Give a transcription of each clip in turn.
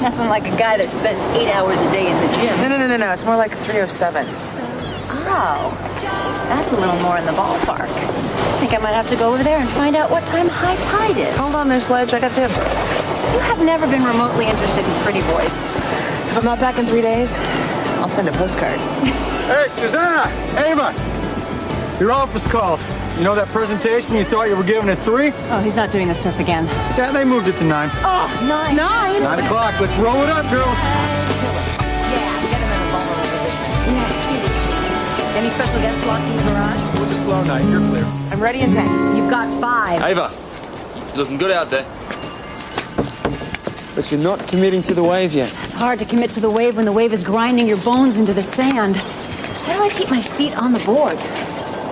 Nothing like a guy that spends 8 hours a day in the gym. No. It's more like 3:07. Oh, that's a little more in the ballpark. I think I might have to go over there and find out what time high tide is. Hold on there, Sledge. I got tips. You have never been remotely interested in pretty boys. If I'm not back in 3 days, I'll send a postcard. Hey, Susanna! Ava! Your office called. You know that presentation you thought you were giving at 3? Oh, he's not doing this to us again. Yeah, they moved it to 9. Oh, 9. 9? 9 o'clock. Let's roll it up, girls. Yeah, we got him in a vulnerable position. Yeah. Any special guests blocking the garage? We'll just blow night. You're clear. I'm ready in 10. You've got 5. Ava, you're looking good out there. But you're not committing to the wave yet. It's hard to commit to the wave when the wave is grinding your bones into the sand. How do I keep my feet on the board?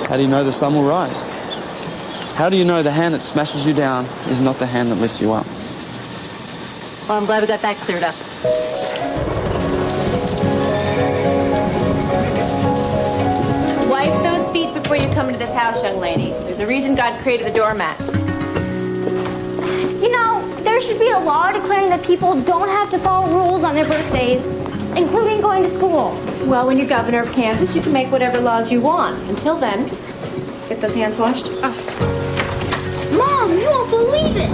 How do you know the sun will rise? How do you know the hand that smashes you down is not the hand that lifts you up? Well, I'm glad we got that cleared up. Wipe those feet before you come into this house, young lady. There's a reason God created the doormat. You know, there should be a law declaring that people don't have to follow rules on their birthdays, including going to school. Well, when you're governor of Kansas, you can make whatever laws you want. Until then, get those hands washed. Mom, you won't believe it!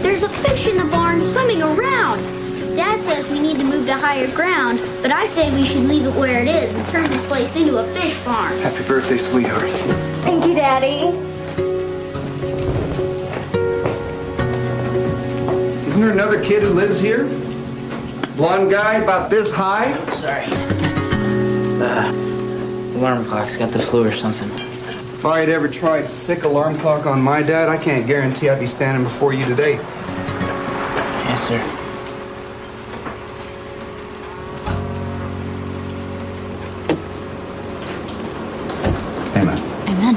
There's a fish in the barn swimming around. Dad says we need to move to higher ground, but I say we should leave it where it is and turn this place into a fish farm. Happy birthday, sweetheart. Thank you, Daddy. Isn't there another kid who lives here? Blonde guy about this high? Sorry. Alarm clock's got the flu or something. If I had ever tried sick alarm clock on my dad, I can't guarantee I'd be standing before you today. Yes, sir. Amen. Amen.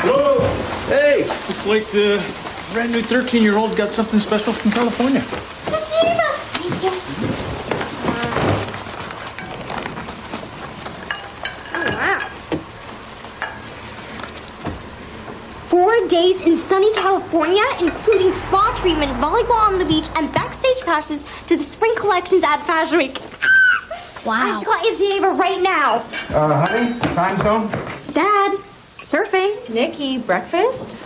Whoa! Hey! Looks like the brand new 13-year-old got something special from California. Thank you. Oh, wow. 4 days in sunny California, including spa treatment, volleyball on the beach, and backstage passes to the spring collections at Fashion Week. Wow. I have to call Auntie Ava right now. Honey, time zone? Dad, surfing. Nikki, breakfast?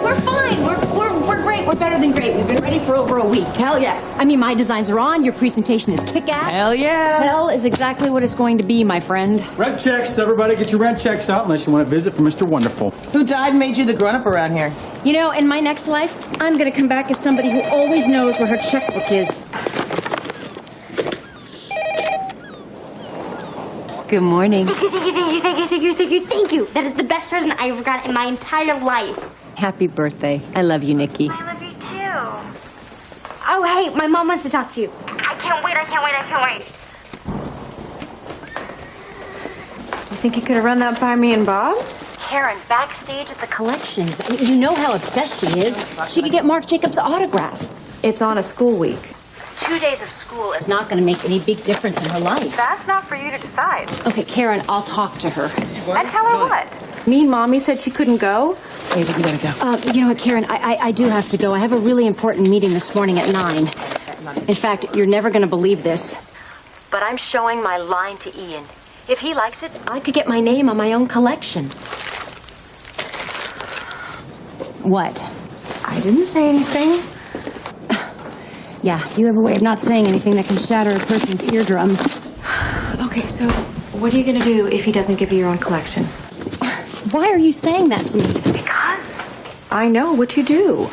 We're fine. We're great. We're better than great. We've been ready for over a week. Hell yes. I mean, my designs are on. Your presentation is kick-ass. Hell yeah. Hell is exactly what it's going to be, my friend. Rent checks. Everybody get your rent checks out unless you want to visit for Mr. Wonderful. Who died and made you the grown-up around here? You know, in my next life, I'm going to come back as somebody who always knows where her checkbook is. Good morning. Thank you. That is the best present I ever got in my entire life. Happy birthday. I love you, Nikki. I love you too. Oh, hey, my mom wants to talk to you. I can't wait. You think you could have run that by me and Bob? Karen, backstage at the collections. I mean, you know how obsessed she is. She could get Marc Jacobs' autograph. It's on a school week. 2 days of school is not going to make any big difference in her life. That's not for you to decide. Okay, Karen, I'll talk to her. And tell her what? Mean Mommy said she couldn't go? Ava, you gotta go. You know what, Karen, I do have to go. I have a really important meeting this morning at 9. In fact, you're never going to believe this, but I'm showing my line to Ian. If he likes it, I could get my name on my own collection. What? I didn't say anything. Yeah, you have a way of not saying anything that can shatter a person's eardrums. Okay, so what are you going to do if he doesn't give you your own collection? Why are you saying that to me? Because I know what you do.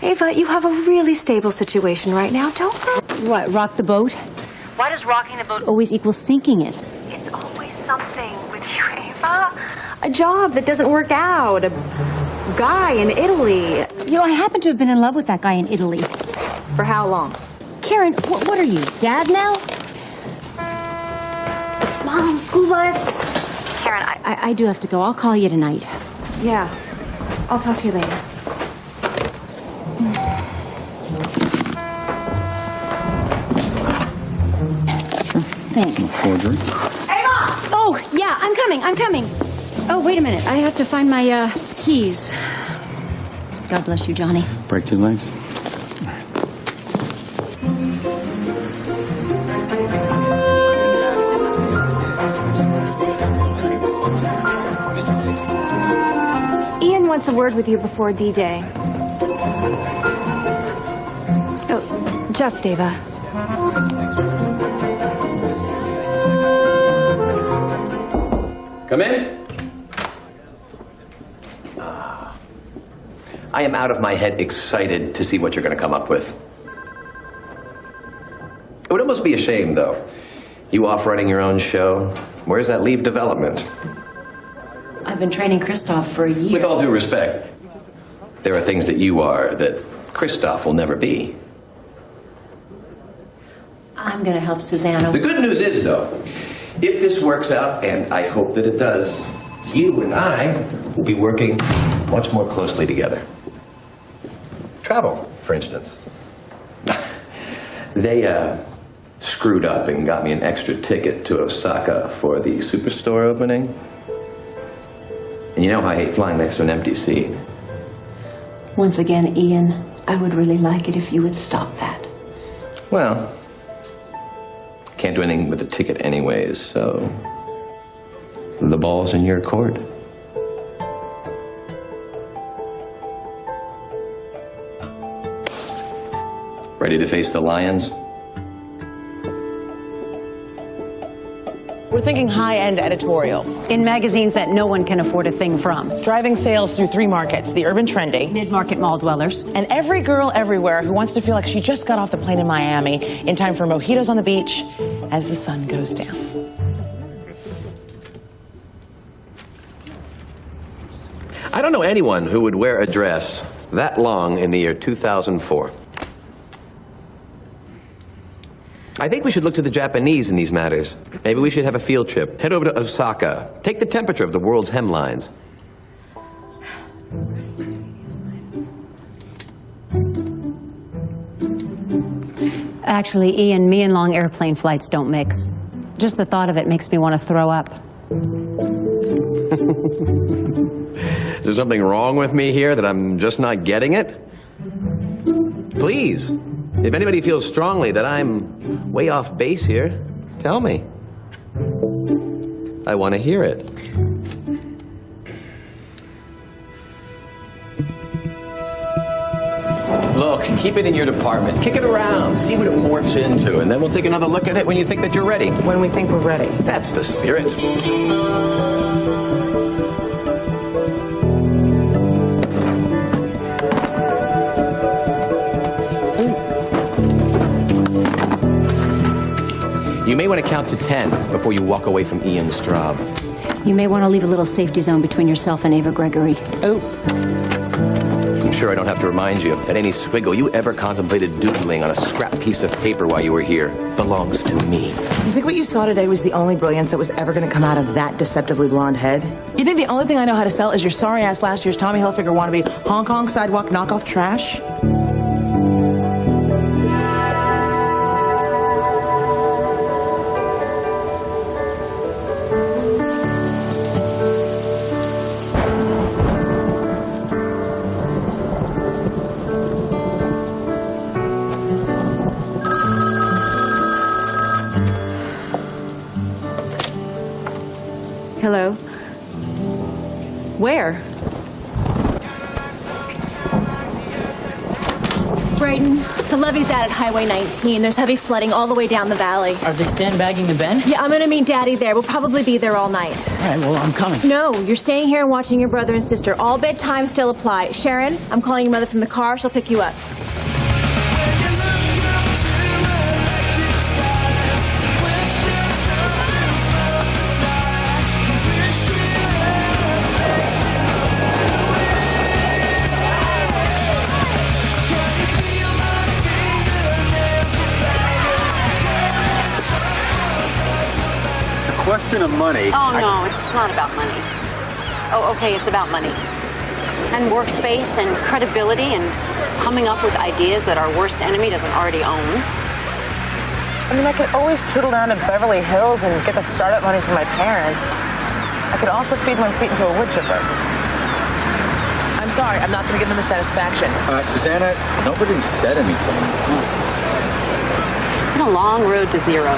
Ava, you have a really stable situation right now. Don't go. What, rock the boat? Why does rocking the boat always equal sinking it? It's always something with you, Ava. A job that doesn't work out. A guy in Italy. You know, I happen to have been in love with that guy in Italy. For how long? Karen, what are you, Dad now? Mom, school bus. Karen, I do have to go. I'll call you tonight. Yeah. I'll talk to you later. Thanks. Forgery. Oh, yeah, I'm coming. Oh, wait a minute. I have to find my, keys. God bless you, Johnny. Break 2 legs. Ian wants a word with you before D-Day. Oh, just Ava. Come in. I am out of my head excited to see what you're going to come up with. It would almost be a shame, though. You off running your own show? Where's that leave development? I've been training Christoph for a year. With all due respect, there are things that you are that Christoph will never be. I'm going to help Susanna. The good news is, though, if this works out, and I hope that it does, you and I will be working much more closely together. Travel, for instance. They screwed up and got me an extra ticket to Osaka for the Superstore opening. And you know how I hate flying next to an empty seat. Once again, Ian, I would really like it if you would stop that. Well, can't do anything with the ticket anyways, so the ball's in your court. Ready to face the lions? We're thinking high-end editorial. In magazines that no one can afford a thing from. Driving sales through 3 markets, the urban trendy, Mid-market mall dwellers. and every girl everywhere who wants to feel like she just got off the plane in Miami in time for mojitos on the beach as the sun goes down. I don't know anyone who would wear a dress that long in the year 2004. I think we should look to the Japanese in these matters. Maybe we should have a field trip. Head over to Osaka. Take the temperature of the world's hemlines. Actually, Ian, me and long airplane flights don't mix. Just the thought of it makes me want to throw up. Is there something wrong with me here that I'm just not getting it? Please, if anybody feels strongly that I'm way off base here, tell me. I want to hear it. Look, keep it in your department. Kick it around, see what it morphs into, and then we'll take another look at it when you think that you're ready. When we think we're ready. That's the spirit. You may want to count to 10 before you walk away from Ian Straub. You may want to leave a little safety zone between yourself and Ava Gregory. Oh. I'm sure I don't have to remind you that any squiggle you ever contemplated doodling on a scrap piece of paper while you were here belongs to me. You think what you saw today was the only brilliance that was ever going to come out of that deceptively blonde head? You think the only thing I know how to sell is your sorry-ass last year's Tommy Hilfiger wannabe Hong Kong sidewalk knockoff trash? Hello? Where? Brayton, the levee's out at Highway 19. There's heavy flooding all the way down the valley. Are they sandbagging the bend? Yeah, I'm gonna meet Daddy there. We'll probably be there all night. All right, well, I'm coming. No, you're staying here and watching your brother and sister. All bedtime still apply. Sharon, I'm calling your mother from the car. She'll pick you up. Question of money. Oh, no, it's not about money. Oh, okay, it's about money. And workspace and credibility and coming up with ideas that our worst enemy doesn't already own. I mean, I could always tootle down to Beverly Hills and get the startup money from my parents. I could also feed my feet into a wood chipper. I'm Sorry, I'm not going to give them the satisfaction. Susanna, nobody said anything. It's been a long road to zero.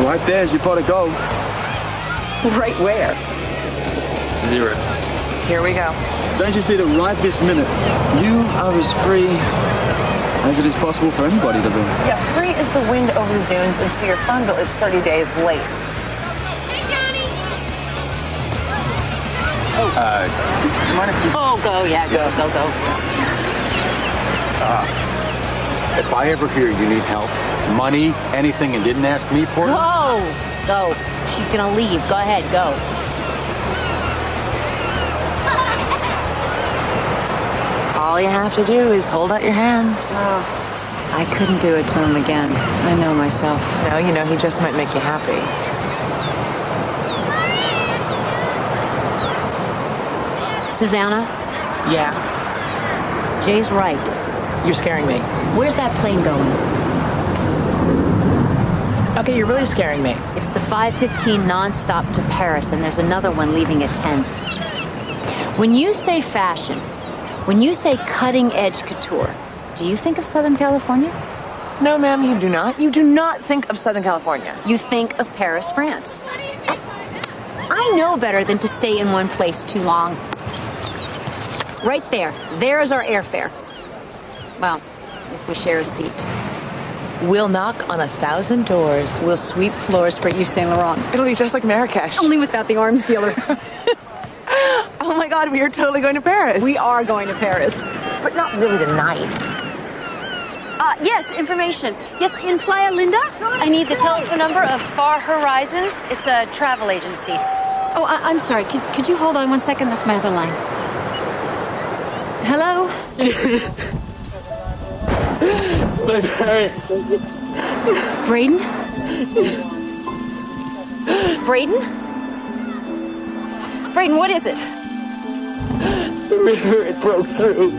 Right there's your pot of gold. Right where? Zero. Here we go. Don't you see that right this minute, you are as free as it is possible for anybody to be? Yeah, free as the wind over the dunes until your phone bill is 30 days late. Hey, Johnny! You mind if you... Oh, go, yeah, go. If I ever hear you need help, money, anything, and didn't ask me for it... Go. She's gonna leave. Go ahead, go. All you have to do is hold out your hand. I couldn't do it to him again. I know myself. No, you know, he just might make you happy. Susanna, Yeah, Jay's right. you're scaring me. Where's that plane going? Okay, you're really scaring me. It's the 5:15 nonstop to Paris, and there's another one leaving at 10. When you say fashion, when you say cutting-edge couture, do you think of Southern California? No, ma'am, you do not. You do not think of Southern California. You think of Paris, France. I know better than to stay in one place too long. Right there. There's our airfare. Well, if we share a seat. We'll knock on 1,000 doors. We'll sweep floors for Yves Saint Laurent. It'll be just like Marrakesh. Only without the arms dealer. Oh my God, we are totally going to Paris. We are going to Paris. But not really tonight. Yes, information. Yes, in Playa Linda, I need the telephone number of Far Horizons. It's a travel agency. Oh, I'm sorry. Could you hold on 1 second? That's my other line. Hello? My parents. Braden? Braden? Braden, what is it? The river, it broke through.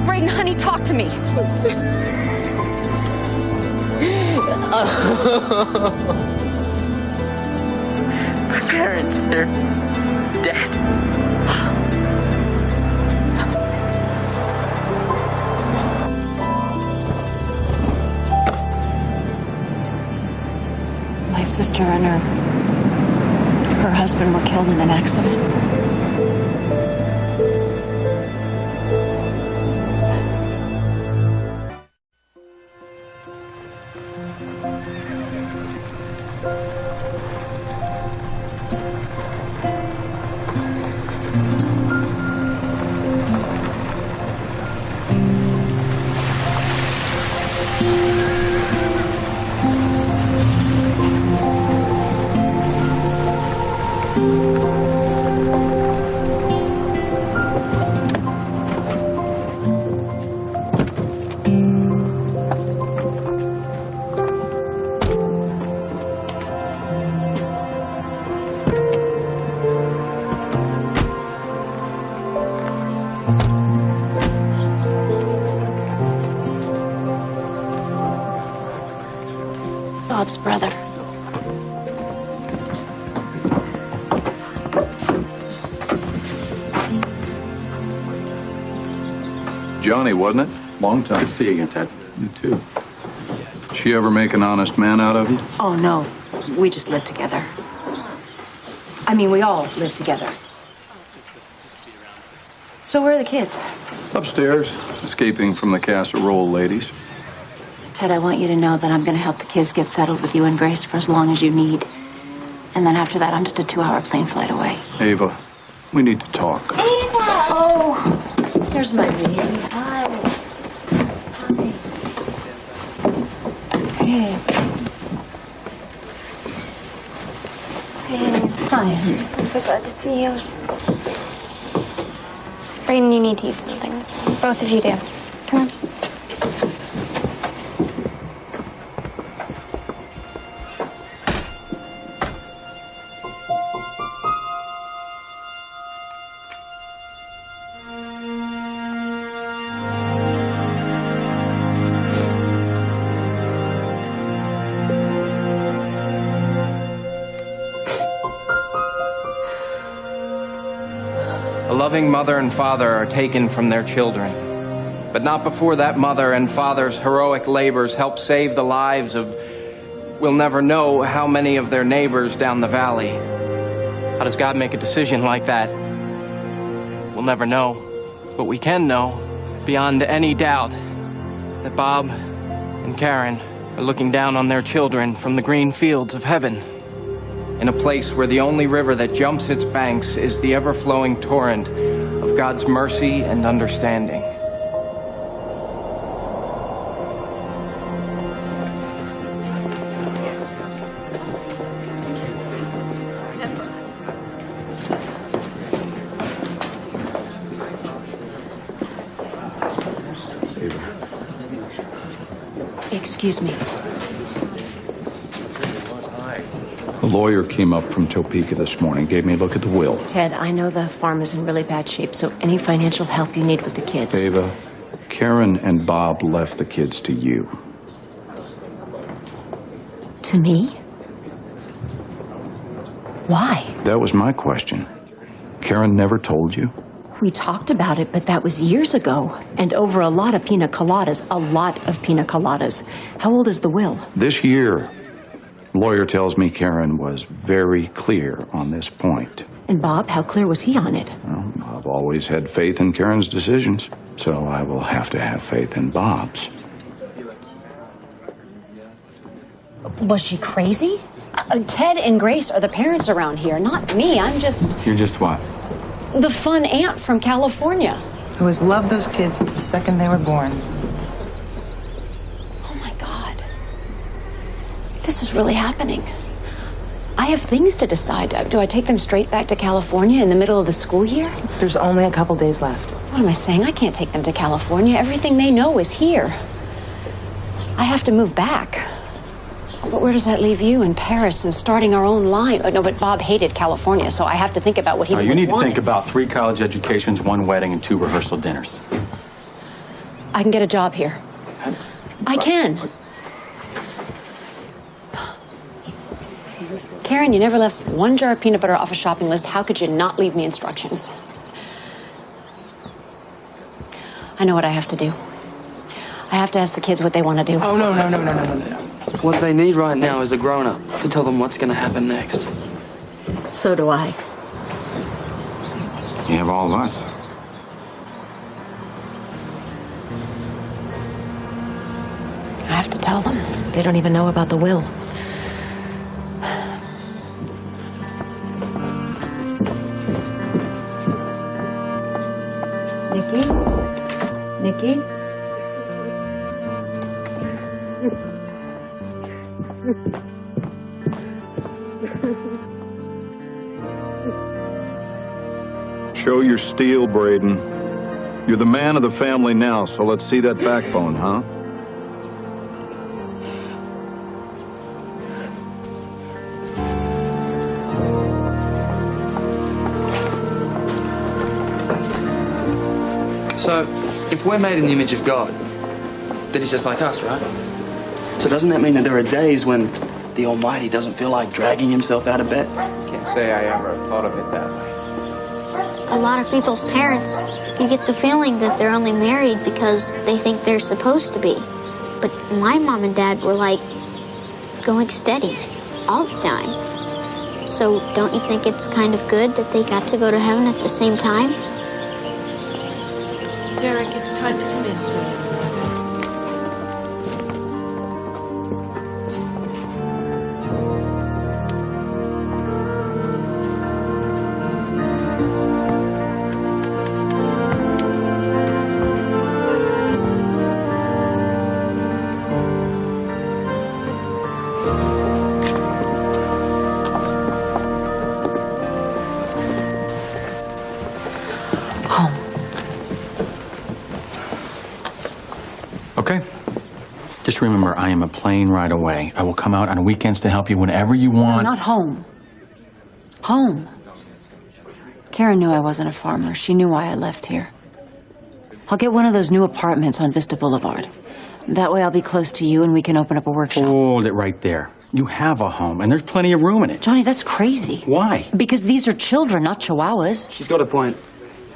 Braden, honey, talk to me. My parents, they're dead. My sister and her husband were killed in an accident. Bob's brother. Johnny, wasn't it? Long time. Good to see you again, Ted. You too. She ever make an honest man out of you? Oh, no. We just live together. I mean, we all live together. So where are the kids? Upstairs, escaping from the casserole ladies. Ted, I want you to know that I'm going to help the kids get settled with you and Grace for as long as you need. And then after that, I'm just a 2-hour plane flight away. Ava, we need to talk. Ava! Oh, there's my baby. Hi. Hey. Hey. Hi. I'm so glad to see you. Brayden, you need to eat something. Both of you do. Come on. A loving mother and father are taken from their children, but not before that mother and father's heroic labors help save the lives of, we'll never know how many of their neighbors down the valley. How does God make a decision like that? We'll never know, but we can know, beyond any doubt, that Bob and Karen are looking down on their children from the green fields of heaven, in a place where the only river that jumps its banks is the ever-flowing torrent of God's mercy and understanding. Excuse me. The lawyer came up from Topeka this morning, gave me a look at the will. Ted, I know the farm is in really bad shape, so any financial help you need with the kids. Ava, Karen and Bob left the kids to you. To me? Why? That was my question. Karen never told you? We talked about it, but that was years ago. And over a lot of pina coladas. A lot of pina coladas. How old is the will? This year. Lawyer tells me Karen was very clear on this point. And Bob, how clear was he on it? Well, I've always had faith in Karen's decisions, so I will have to have faith in Bob's. Was she crazy? Ted and Grace are the parents around here, not me. I'm just... You're just what? The fun aunt from California. Who has loved those kids since the second they were born. Oh my God. This is really happening. I have things to decide. Do I take them straight back to California in the middle of the school year? There's only a couple days left. What am I saying? I can't take them to California. Everything they know is here. I have to move back. But where does that leave you in Paris and starting our own line? Oh, no, but Bob hated California, so I have to think about what he would want. You need to think about 3 college educations, 1 wedding, and 2 rehearsal dinners. I can get a job here. I can. Karen, you never left 1 jar of peanut butter off a shopping list. How could you not leave me instructions? I know what I have to do. I have to ask the kids what they want to do. Oh, no. What they need right now is a grown-up to tell them what's going to happen next. So do I. You have all of us. I have to tell them. They don't even know about the will. Nikki? Show your steel, Braden. You're the man of the family now, so let's see that backbone, huh? So, if we're made in the image of God, then he's just like us, right? So doesn't that mean that there are days when the Almighty doesn't feel like dragging himself out of bed? Can't say I ever thought of it that way. A lot of people's parents, you get the feeling that they're only married because they think they're supposed to be. But my mom and dad were like going steady all the time. So don't you think it's kind of good that they got to go to heaven at the same time? Derek, it's time to come in, sweetie. Okay? Just remember, I am a plane right away. I will come out on weekends to help you whenever you want. Not home. Home. Karen knew I wasn't a farmer. She knew why I left here. I'll get one of those new apartments on Vista Boulevard. That way I'll be close to you and we can open up a workshop. Hold it right there. You have a home, and there's plenty of room in it. Johnny, that's crazy. Why? Because these are children, not chihuahuas. She's got a point.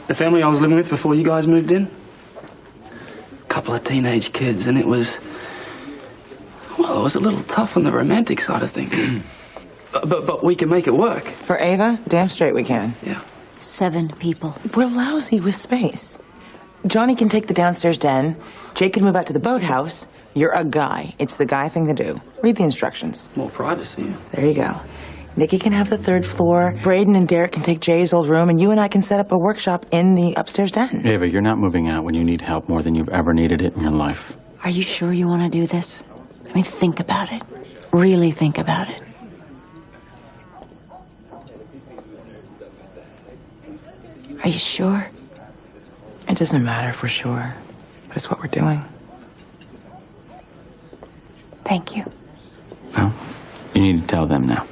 The family I was living with before you guys moved in? A couple of teenage kids, and it was... Well, it was a little tough on the romantic side of things. But we can make it work. For Ava? Damn straight we can. Yeah. 7 people. We're lousy with space. Johnny can take the downstairs den. Jake can move out to the boathouse. You're a guy. It's the guy thing to do. Read the instructions. More privacy. There you go. Nikki can have the 3rd floor. Braden and Derek can take Jay's old room, and you and I can set up a workshop in the upstairs den. Ava, you're not moving out when you need help more than you've ever needed it in your life. Are you sure you want to do this? I mean, think about it. Really think about it. Are you sure? It doesn't matter for sure. That's what we're doing. Thank you. Well, you need to tell them now.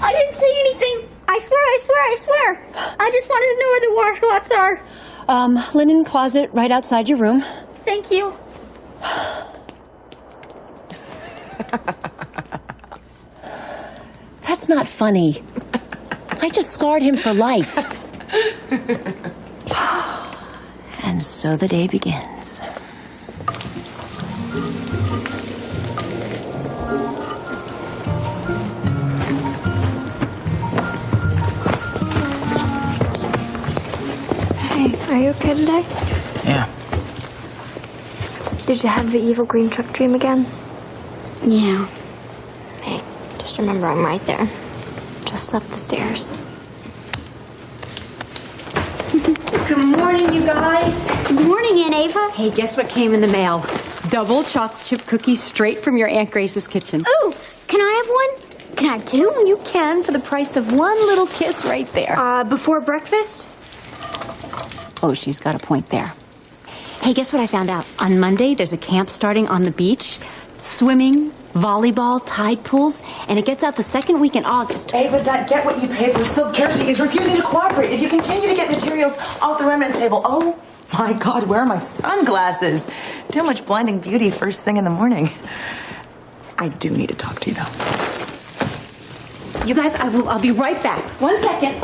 I didn't see anything. I swear. I just wanted to know where the washcloths are. Linen closet right outside your room. Thank you. That's not funny. I just scarred him for life. And so the day begins. Hey, are you okay today? Yeah. Did you have the evil green truck dream again? Yeah. Hey, just remember I'm right there. Just up the stairs. Good morning, you guys. Good morning, Aunt Ava. Hey, guess what came in the mail? Double chocolate chip cookies straight from your Aunt Grace's kitchen. Ooh, can I have one? Can I have 2? You can for the price of one little kiss right there. Before breakfast? Oh, she's got a point there. Hey, guess what I found out? On Monday, there's a camp starting on the beach. Swimming, volleyball, tide pools, and it gets out the 2nd week in August. Ava, that get what you paid for silk jersey is refusing to cooperate. If you continue to get materials off the remnants table, oh my God, where are my sunglasses? Too much blinding beauty first thing in the morning. I do need to talk to you, though. You guys, I'll be right back. 1 second.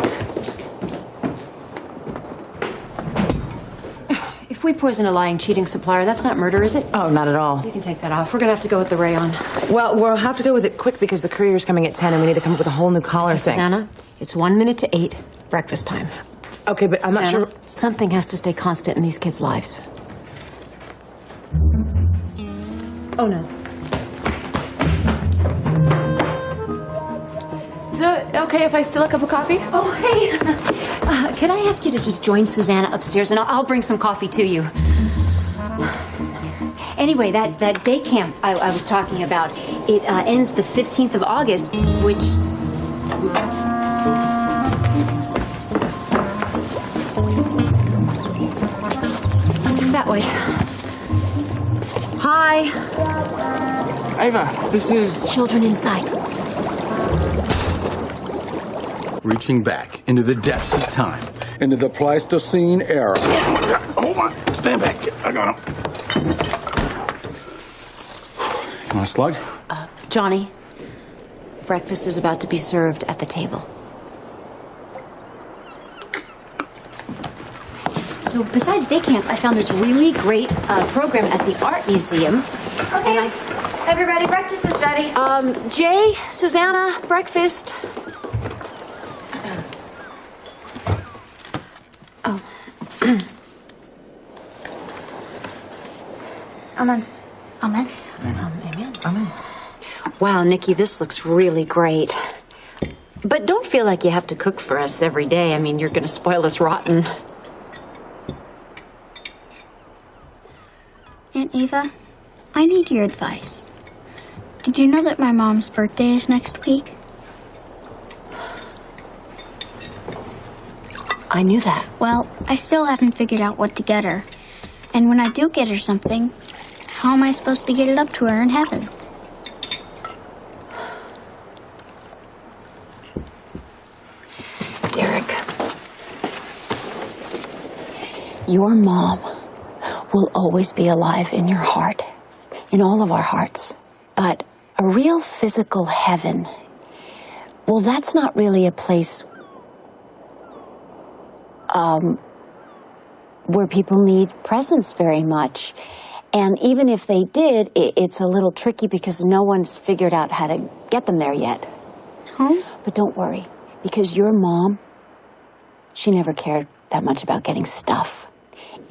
If we poison a lying, cheating supplier, that's not murder, is it? Oh, not at all. You can take that off. We're gonna have to go with the rayon. Well, we'll have to go with it quick because the courier's coming at 10 and we need to come up with a whole new collar thing. Susanna, it's 1 minute to 8, breakfast time. Okay, but I'm not sure. Something has to stay constant in these kids' lives. Oh, no. Is it okay if I steal a cup of coffee? Oh, hey. Can I ask you to just join Susanna upstairs, and I'll bring some coffee to you. Anyway, that day camp I was talking about, it ends the 15th of August, which... That way. Hi. Ava, this is... Children inside. Reaching back into the depths of time. Into the Pleistocene era. Hold on. Stand back. I got him. You want a slug? Johnny, breakfast is about to be served at the table. So besides day camp, I found this really great program at the art museum. Okay, everybody, breakfast is ready. Jay, Susanna, breakfast. Amen. Amen. Amen. Amen. Wow, Nikki, this looks really great. But don't feel like you have to cook for us every day. I mean, you're going to spoil us rotten. Aunt Eva, I need your advice. Did you know that my mom's birthday is next week? I knew that. Well, I still haven't figured out what to get her. And when I do get her something, how am I supposed to get it up to her in heaven? Derek, your mom will always be alive in your heart, in all of our hearts. But a real physical heaven, well, that's not really a place where people need presents very much. And even if they did, it's a little tricky because no one's figured out how to get them there yet. But don't worry, because your mom, she never cared that much about getting stuff.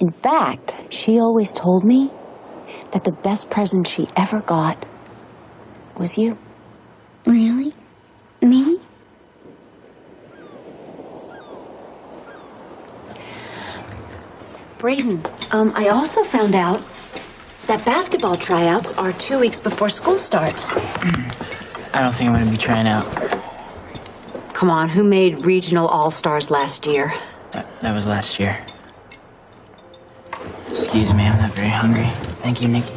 In fact, she always told me that the best present she ever got was you. Really? Me? Braden, I also found out that basketball tryouts are 2 weeks before school starts. I don't think I'm going to be trying out. Come on, who made regional all-stars last year? That was last year. Excuse me, I'm not very hungry. Thank you, Nikki.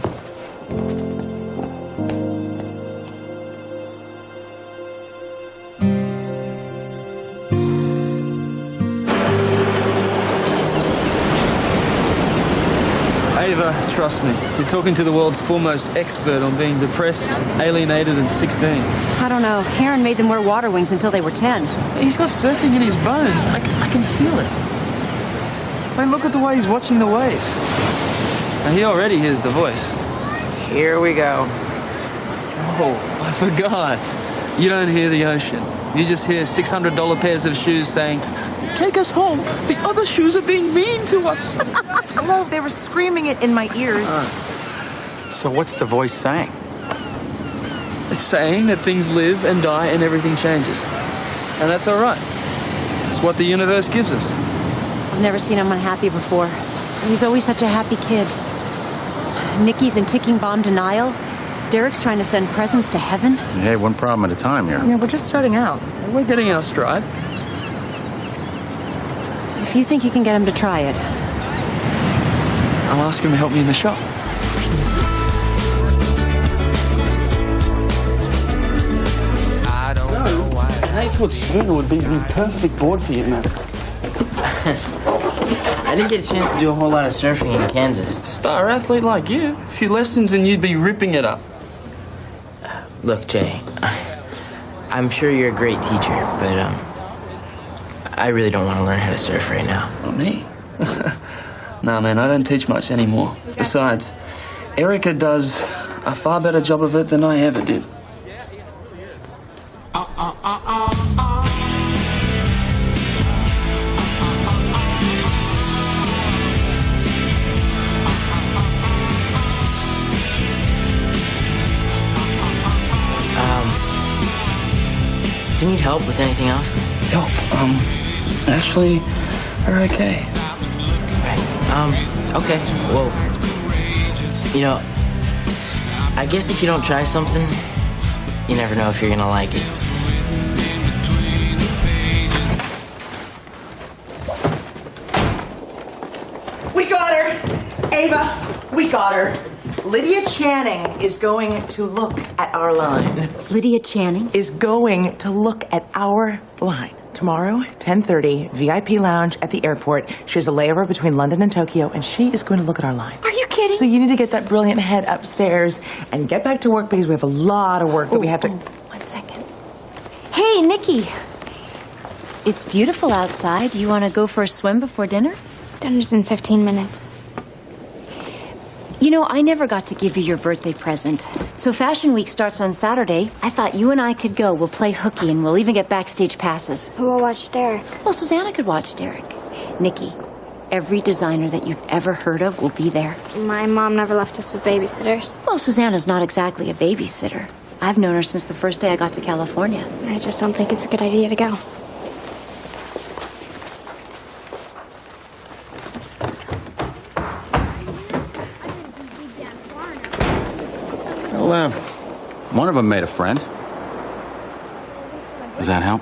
Ava, trust me, you're talking to the world's foremost expert on being depressed, alienated, and 16. I don't know. Karen made them wear water wings until they were 10. He's got surfing in his bones. I can feel it. I mean, look at the way he's watching the waves. Now, he already hears the voice. Here we go. Oh, I forgot. You don't hear the ocean. You just hear $600 pairs of shoes saying, "Take us home. The other shoes are being mean to us." Hello, they were screaming it in my ears. So what's the voice saying? It's saying that things live and die and everything changes. And that's all right. It's what the universe gives us. I've never seen him unhappy before. He's always such a happy kid. Nikki's in ticking bomb denial. Derek's trying to send presents to heaven. Hey, one problem at a time here. Yeah, we're just starting out. We're getting our stride. If you think you can get him to try it, I'll ask him to help me in the shop. I don't know why. An 8-foot schooner would be the perfect board for you, man. I didn't get a chance to do a whole lot of surfing in Kansas. Star athlete like you. A few lessons and you'd be ripping it up. Look, Jay, I'm sure you're a great teacher, but I really don't want to learn how to surf right now. Not me. Nah, man, I don't teach much anymore. Besides, Erica does a far better job of it than I ever did. Do you need help with anything else? Help? Actually, we're okay. Okay, well, you know, I guess if you don't try something, you never know if you're gonna like it. We got her! Ava, we got her. Lydia Channing is going to look at our line. Lydia Channing? Is going to look at our line. Tomorrow, 10:30, VIP lounge at the airport. She has a layover between London and Tokyo, and she is going to look at our line. Are you kidding? So you need to get that brilliant head upstairs and get back to work because we have a lot of work that we have to... 1 second. Hey, Nikki. It's beautiful outside. You want to go for a swim before dinner? Dinner's in 15 minutes. You know, I never got to give you your birthday present. So Fashion Week starts on Saturday. I thought you and I could go. We'll play hooky and we'll even get backstage passes. Who will watch Derek? Well, Susanna could watch Derek. Nikki, Every designer that you've ever heard of will be there. My mom never left us with babysitters. Well, Susanna's not exactly a babysitter. I've known her since the first day I got to California. I just don't think it's a good idea to go. Well, one of them made a friend. Does that help?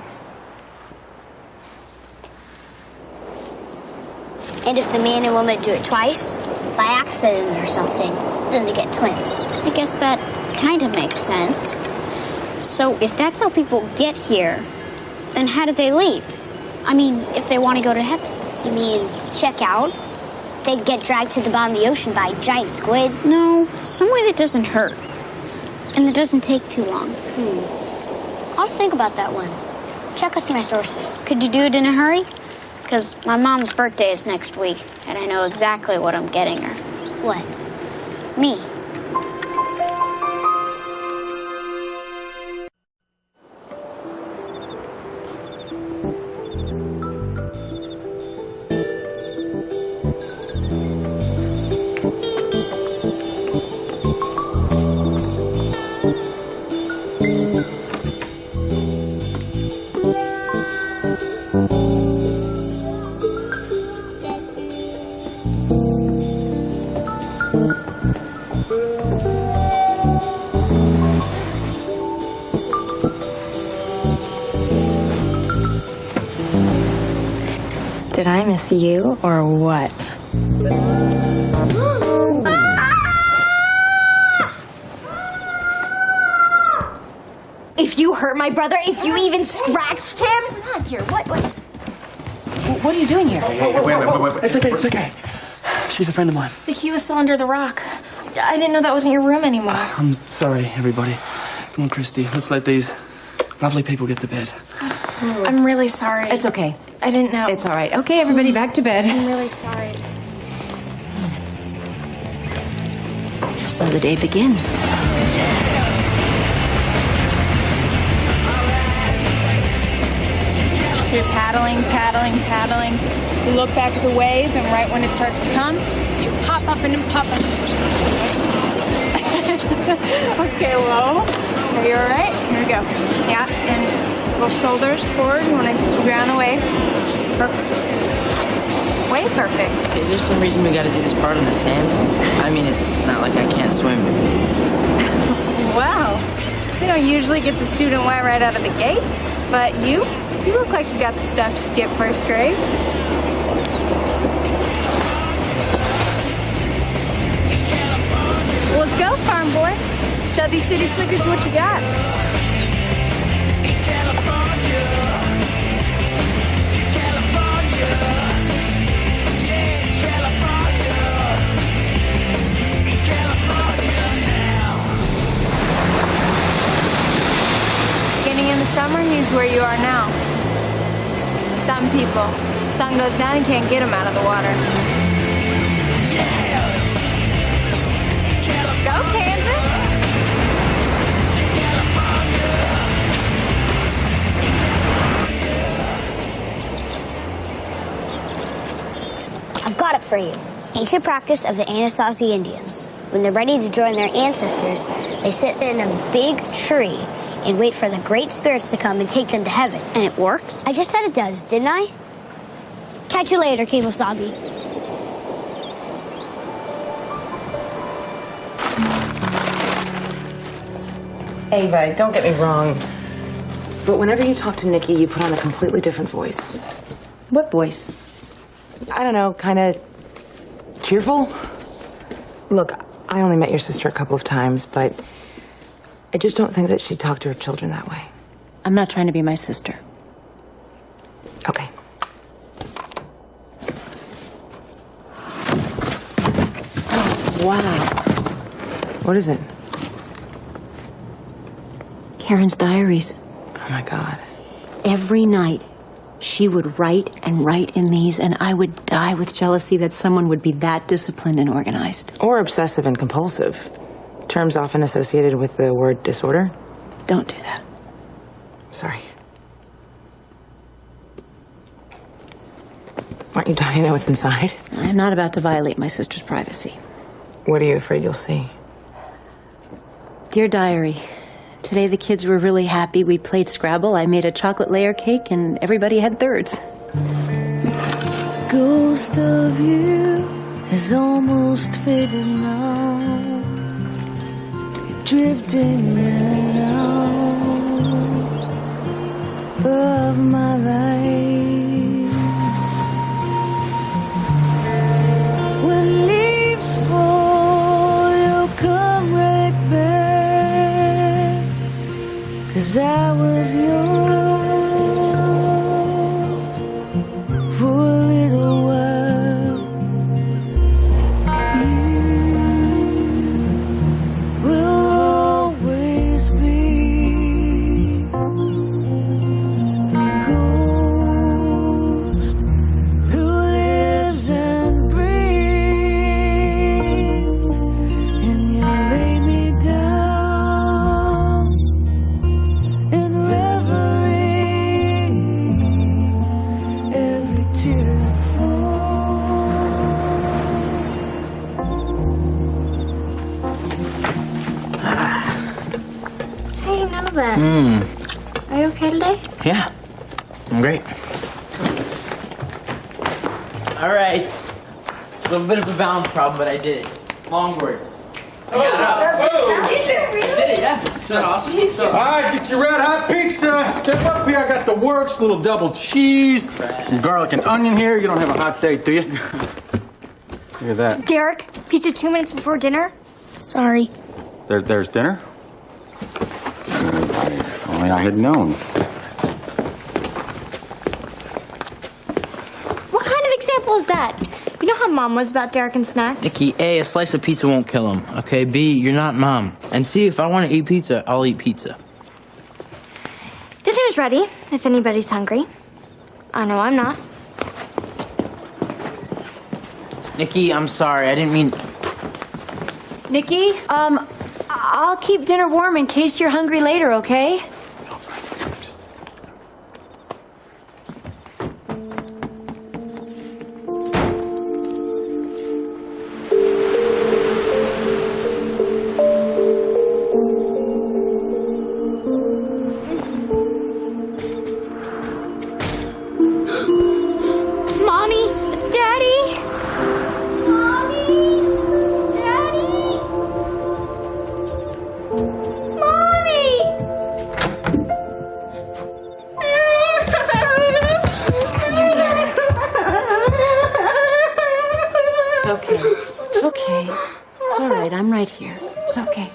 And if the man and woman do it twice, by accident or something, then they get twins. I guess that kind of makes sense. So if that's how people get here, then how did they leave? I mean, if they want to go to heaven. You mean check out? They'd get dragged to the bottom of the ocean by a giant squid? No, some way that doesn't hurt. And that doesn't take too long. I'll think about that one. Check with my sources. Could you do it in a hurry? Because my mom's birthday is next week, and I know exactly what I'm getting her. What? Me. Did I miss you or what? If you hurt my brother, if you even scratched him... Come on, dear. What are you doing here? Wait. It's okay. She's a friend of mine. The key was still under the rock. I didn't know that wasn't your room anymore. I'm sorry, everybody. Come on, Christy. Let's let these lovely people get to bed. I'm really sorry. It's okay. I didn't know. It's all right. Okay, everybody, back to bed. I'm really sorry. So the day begins. So you're paddling. You look back at the wave, and right when it starts to come, you pop up and pop up. Okay, whoa. Are you all right? Here we go. Yeah, and go shoulders forward. You want to keep your arm away. Perfect. Way perfect. Is there some reason we got to do this part on the sand? I mean, it's not like I can't swim. Wow. We don't usually get the student wet right out of the gate, but you look like you got the stuff to skip first grade. Well, let's go, farm boy. Show these city slickers what you got. Beginning in the summer, he's where you are now. Some people, sun goes down and can't get them out of the water. Go, Kansas! I've got it for you. Ancient practice of the Anasazi Indians. When they're ready to join their ancestors, they sit in a big tree and wait for the great spirits to come and take them to heaven. And it works? I just said it does, didn't I? Catch you later, Kemosabe. Ava, don't get me wrong, but whenever you talk to Nikki, you put on a completely different voice. What voice? I don't know, kind of cheerful? Look, I only met your sister a couple of times, but I just don't think that she'd talk to her children that way. I'm not trying to be my sister. Okay. Oh, wow. What is it? Karen's diaries. Oh, my God. Every night, she would write and write in these, and I would die with jealousy that someone would be that disciplined and organized. Or obsessive and compulsive. Terms often associated with the word disorder. Don't do that. Sorry. Aren't you dying to know what's inside? I'm not about to violate my sister's privacy. What are you afraid you'll see? Dear Diary, today the kids were really happy. We played Scrabble. I made a chocolate layer cake, and everybody had thirds. Ghost of you is almost faded now. You're drifting in and out of my life. When leaves fall, you'll come right back. 'Cause I was yours for a little while. You will always be a ghost who lives and breathes, and you lay me down in reverie. Every tear that Hey, none of that. Are you okay today? Yeah, I'm great. All right. A little bit of a balance problem, but I did it. Longboard. I got it up. Did you really? I did it, yeah. Isn't that awesome? All right, get your red hot pizza. Step up here. I got the works. Little double cheese, some garlic and onion here. You don't have a hot date, do you? Look at that. Derek, pizza 2 minutes before dinner? Sorry. There's dinner. If only I had known. What kind of example is that? You know how Mom was about Derek and snacks? Nikki, A, a slice of pizza won't kill him. Okay, B, you're not Mom. And C, if I want to eat pizza, I'll eat pizza. Dinner's ready, if anybody's hungry. I know I'm not. Nikki, I'm sorry. I didn't mean... Nikki, I'll keep dinner warm in case you're hungry later, okay? Mommy! Daddy! Mommy! Daddy! Mommy! It's okay. It's okay. It's all right. I'm right here. It's okay.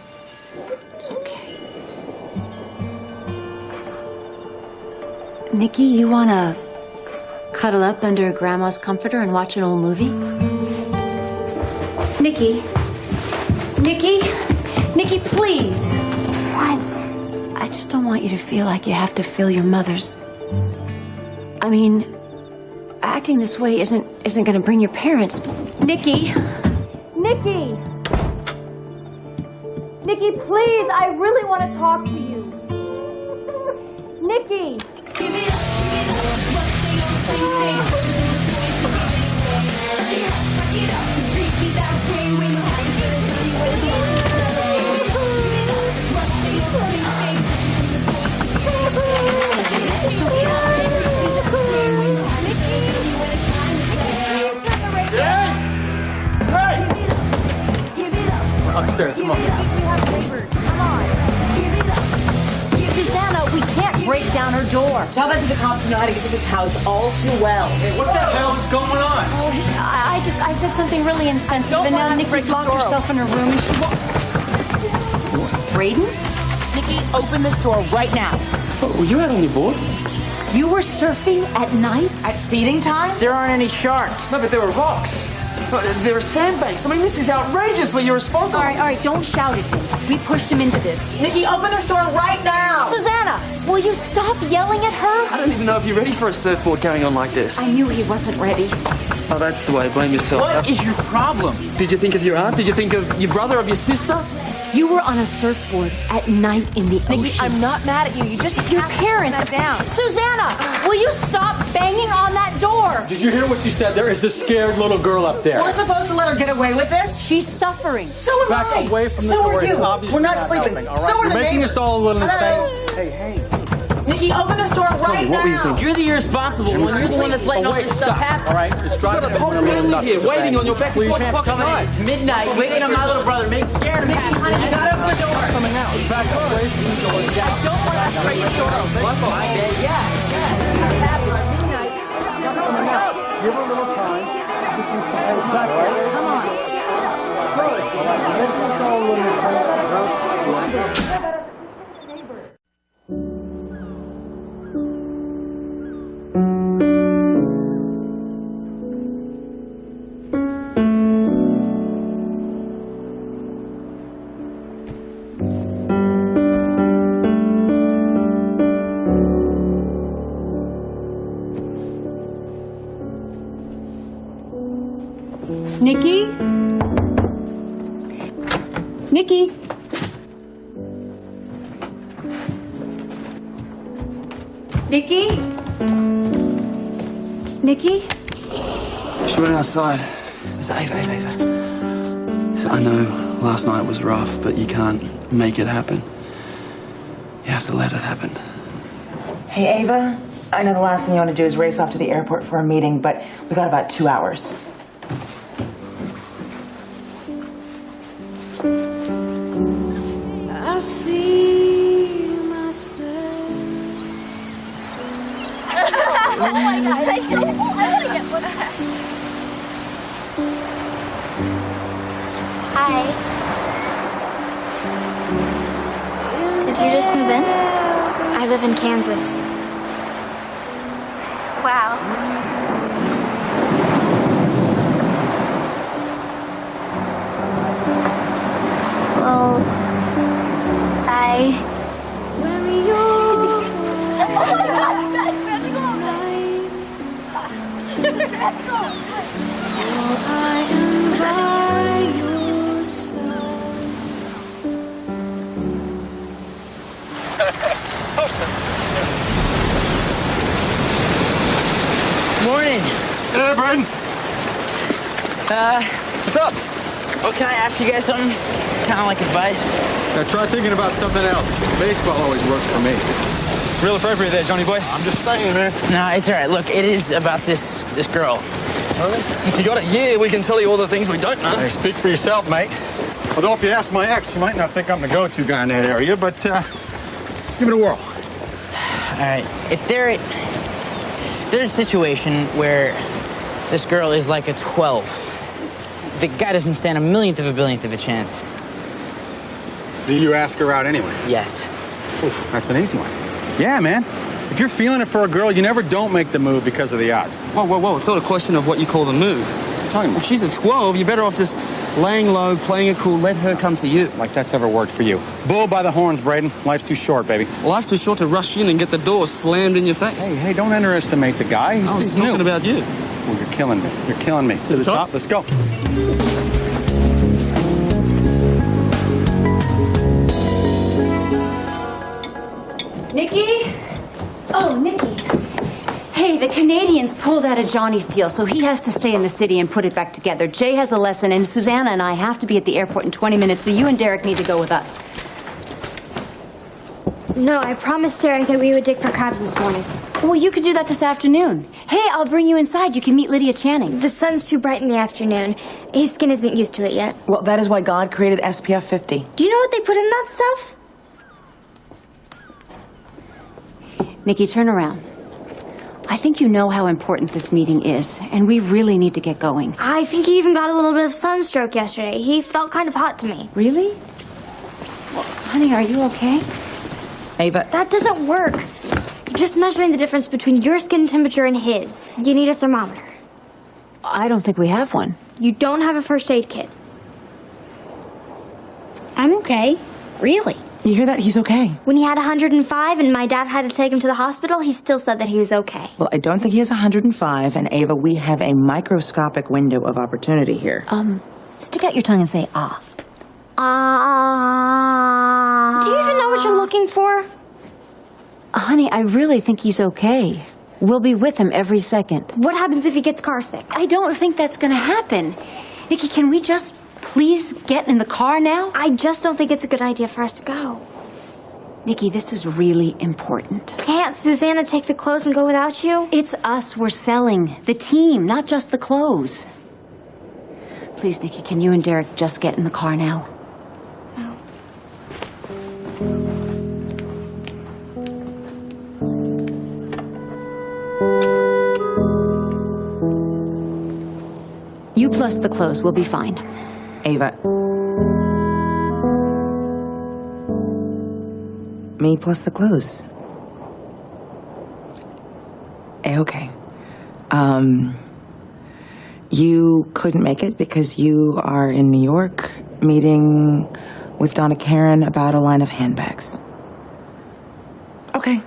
It's okay. Nikki, you want to cuddle up under Grandma's comforter and watch an old movie? Nikki. Nikki. Nikki, please. What? I just don't want you to feel like you have to fill your mother's... I mean, acting this way isn't going to bring your parents... Nikki. Nikki! Nikki, please, I really want to talk to you. Nikki! Give it up, it's what they all say, push it to the boys to give it away. Suck it up, and treat me that way. When my heart is gonna tell me what it's going to play. Give it up, it's what they all say, push it to the boys to give it away. It's okay, and treat me that way. When my heart is gonna tell me when it's time to play. Hey! Hey! Give it up. Upstairs, come on. We have papers. Come on. Give it up. Susanna, we can't break down her door. Tell that to the cops who know how to get to this house all too well. What the hell is going on? Oh, I said something really insensitive, and now Nikki's locked herself in her room, and she won't... Braden? Nikki, open this door right now. Oh, you had on your board? You were surfing at night? At feeding time? There aren't any sharks. No, but there were rocks. There were sandbanks. I mean, this is outrageously irresponsible. All right, don't shout at him. We pushed him into this. Nikki, open this door right now. Susanna, will you stop yelling at her? I don't even know if you're ready for a surfboard carrying on like this. I knew he wasn't ready. Oh, that's the way. Blame yourself. What is your problem? Did you think of your aunt? Did you think of your brother, of your sister? You were on a surfboard at night in the ocean. Nikki, I'm not mad at you. You just Your have to parents. put that down. Susanna, will you stop banging on that door? Did you hear what she said? There is a scared little girl up there. We're supposed to let her get away with this? She's suffering. So am Back I. away from the so door. are you. It's obviously We're not sleeping. helping, all right? So are You're the making neighbors. us all a little Hello? insane. Hey. Nikki, open this door right what were you now. thinking? You're the irresponsible one. You're the one that's letting all this stuff happen. All right, it's driving Got a whole family here waiting on your back. Please, Tramps coming in midnight, waiting on my little brother, making scared of me. Honey, you gotta open the door. coming out. Back away from the door. I don't want to break this door. Give her a little time. Back away. Come on. All right, make us all a little insane. Nikki? Nikki? Nikki? Nikki? She went outside. It's Ava. Listen, I know last night was rough, but you can't make it happen. You have to let it happen. Hey, Ava, I know the last thing you want to do is race off to the airport for a meeting, but we got about 2 hours. I see myself. Oh my God, I wanna get one. Hi. Did you just move in? I live in Kansas. Wow. Well, When you're oh my God, I am by your side. Morning. Hey, Braden. What's up? Well, can I ask you guys something? Kind of like advice. Now try thinking about something else. Baseball always works for me. Real appropriate there, Johnny boy. I'm just saying, man. No, it's all right. Look, it is about this girl. If you got it, yeah, we can tell you all the things we don't know. Hey, speak for yourself, mate. Although if you ask my ex, you might not think I'm the go-to guy in that area, but give it a whirl. All right. If there's a situation where this girl is like a 12, the guy doesn't stand a millionth of a billionth of a chance. Do you ask her out anyway? Yes. Oof, that's an easy one. Yeah, man. If you're feeling it for a girl, you never don't make the move because of the odds. Whoa. It's not a question of what you call the move. What are you talking about? If she's a 12, you're better off just laying low, playing it cool, let her come to you. Like that's ever worked for you. Bull by the horns, Braden. Life's too short, baby. Life's too short to rush in and get the door slammed in your face. Hey, don't underestimate the guy. I was He's talking new. about you. Oh, you're killing me. You're killing me. To the top. Let's go. Nikki? Oh, Nikki. Hey, the Canadians pulled out of Johnny's deal, so he has to stay in the city and put it back together. Jay has a lesson, and Susanna and I have to be at the airport in 20 minutes, so you and Derek need to go with us. No, I promised Derek that we would dig for crabs this morning. Well, you could do that this afternoon. Hey, I'll bring you inside. You can meet Lydia Channing. The sun's too bright in the afternoon. His skin isn't used to it yet. Well, that is why God created SPF 50. Do you know what they put in that stuff? Nikki, turn around. I think you know how important this meeting is, and we really need to get going. I think he even got a little bit of sunstroke yesterday. He felt kind of hot to me. Really? Well, honey, are you okay? Ava. That doesn't work. You're just measuring the difference between your skin temperature and his. You need a thermometer. I don't think we have one. You don't have a first aid kit. I'm okay. Really. You hear that? He's okay. When he had 105 and my dad had to take him to the hospital, he still said that he was okay. Well, I don't think he has 105, and Ava, we have a microscopic window of opportunity here. Stick out your tongue and say, ah. Do you even know what you're looking for? Honey, I really think he's okay. We'll be with him every second. What happens if he gets car sick? I don't think that's gonna happen. Nikki, can we just please get in the car now? I just don't think it's a good idea for us to go. Nikki, this is really important. Can't Susanna take the clothes and go without you? It's us we're selling. The team, not just the clothes. Please, Nikki, can you and Derek just get in the car now? No. You plus the clothes, we'll be fine. Ava. Me plus the clothes. Okay. You couldn't make it because you are in New York meeting with Donna Karen about a line of handbags. Okay.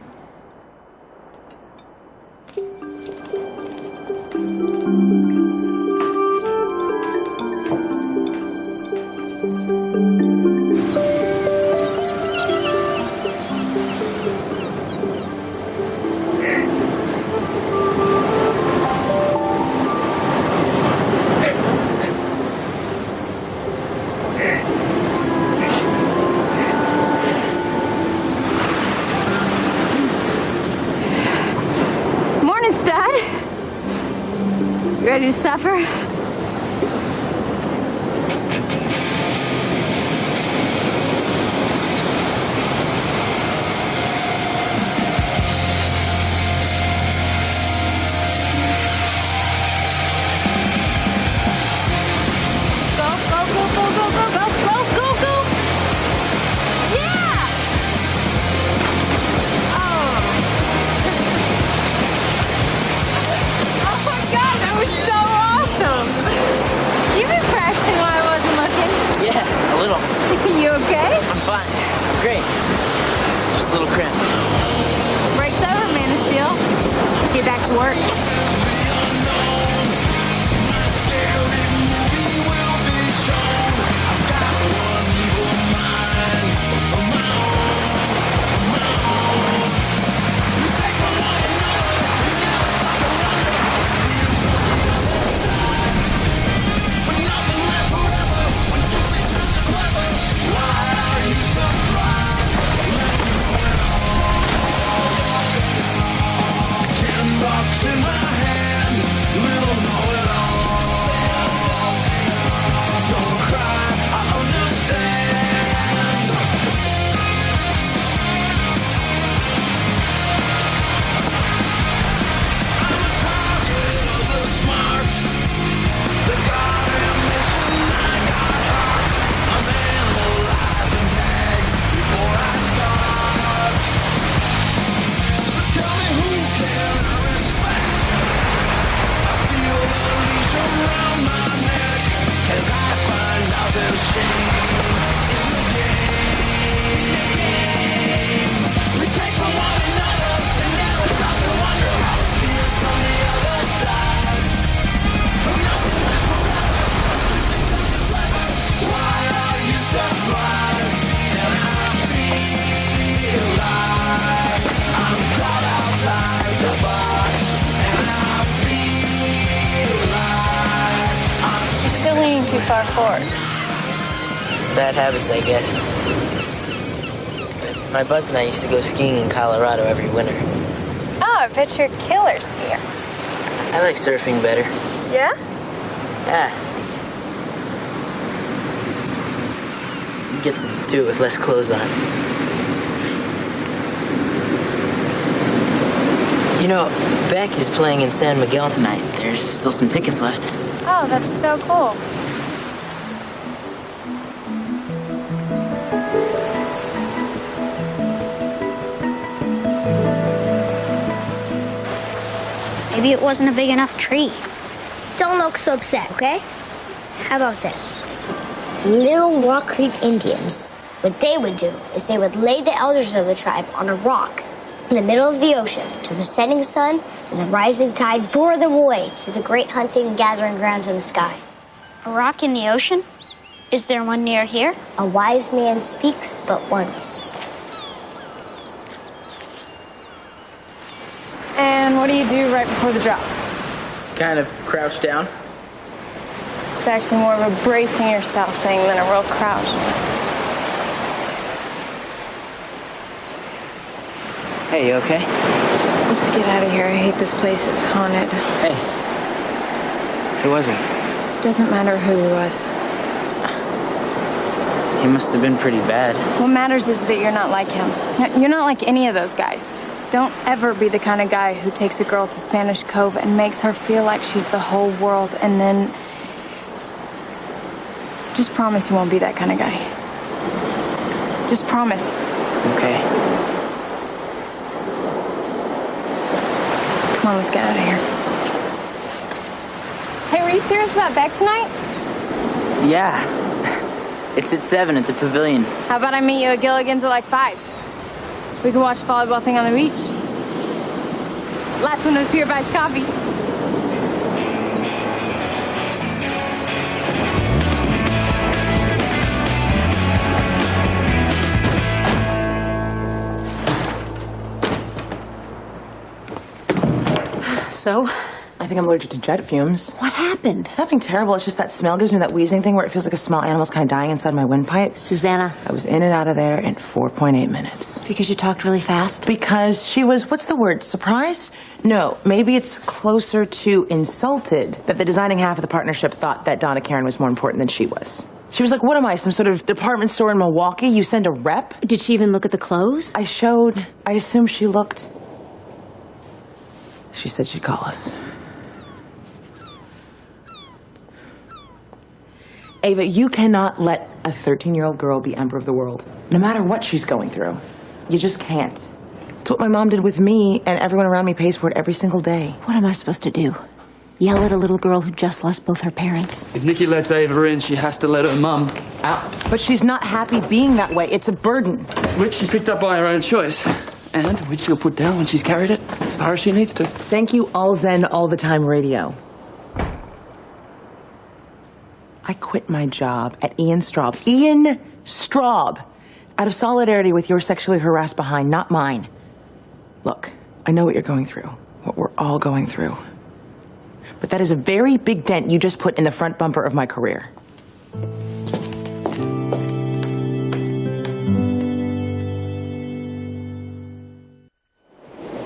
Ready to suffer? You okay? I'm fine. It's great. Just a little cramp. Break's over, Man of Steel. Let's get back to work. In my hand, little know-it-all. Don't cry, I understand. I'm a target of the smart. They got ambition, I got heart. A man alive and tag before I start. So tell me who can I respect? I feel the leash around my neck as I find out there's shame in the game. We take from one another and never stop to wonder how it feels from the other side. But nothing lasts forever. Something feels clever. Why are you surprised? And I feel like I'm caught outside the box, and I feel like I'm Still leaning too far forward. Bad habits, I guess. But my buds and I used to go skiing in Colorado every winter. Oh, I bet you're a killer skier. I like surfing better. Yeah? Yeah. You get to do it with less clothes on. You know, Beck is playing in San Miguel tonight. There's still some tickets left. Oh, that's so cool. Maybe it wasn't a big enough tree. Don't look so upset, okay? How about this? Little Rock Creek Indians. What they would do is they would lay the elders of the tribe on a rock in the middle of the ocean till the setting sun and the rising tide bore them away to the great hunting and gathering grounds in the sky. A rock in the ocean? Is there one near here? A wise man speaks but once. And what do you do right before the drop? Kind of crouch down. It's actually more of a bracing yourself thing than a real crouch. Hey, you okay? Let's get out of here. I hate this place. It's haunted. Hey. Who was he? Doesn't matter who he was. He must have been pretty bad. What matters is that you're not like him. You're not like any of those guys. Don't ever be the kind of guy who takes a girl to Spanish Cove and makes her feel like she's the whole world and then... Just promise you won't be that kind of guy. Just promise. Okay. Come on, let's get out of here. Hey, were you serious about Beck tonight? Yeah. It's at 7 at the pavilion. How about I meet you at Gilligan's at like 5? We can watch the volleyball thing on the beach. Last one to the pier buys coffee. So? I think I'm allergic to jet fumes. What happened? Nothing terrible. It's just that smell gives me that wheezing thing where it feels like a small animal's kind of dying inside my windpipe. Susanna. I was in and out of there in 4.8 minutes. Because you talked really fast? Because she was, what's the word, surprised? No, maybe it's closer to insulted that the designing half of the partnership thought that Donna Karen was more important than she was. She was like, what am I, some sort of department store in Milwaukee? You send a rep? Did she even look at the clothes? I showed. I assume she looked. She said she'd call us. Ava, you cannot let a 13-year-old girl be emperor of the world, no matter what she's going through. You just can't. It's what my mom did with me, and everyone around me pays for it every single day. What am I supposed to do? Yell at a little girl who just lost both her parents? If Nikki lets Ava in, she has to let her mum out. But she's not happy being that way. It's a burden. Which she picked up by her own choice. And which she'll put down when she's carried it as far as she needs to. Thank you, All Zen, All the Time Radio. I quit my job at Ian Straub. Ian Straub! Out of solidarity with your sexually harassed behind, not mine. Look, I know what you're going through. What we're all going through. But that is a very big dent you just put in the front bumper of my career.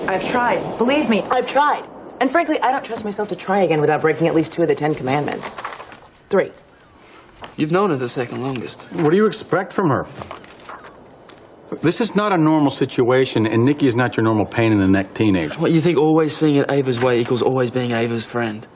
I've tried. Believe me, I've tried. And frankly, I don't trust myself to try again without breaking at least 2 of the 10 commandments. 3. You've known her the second longest. What do you expect from her? This is not a normal situation, and Nikki is not your normal pain-in-the-neck teenager. What, you think always seeing it Ava's way equals always being Ava's friend?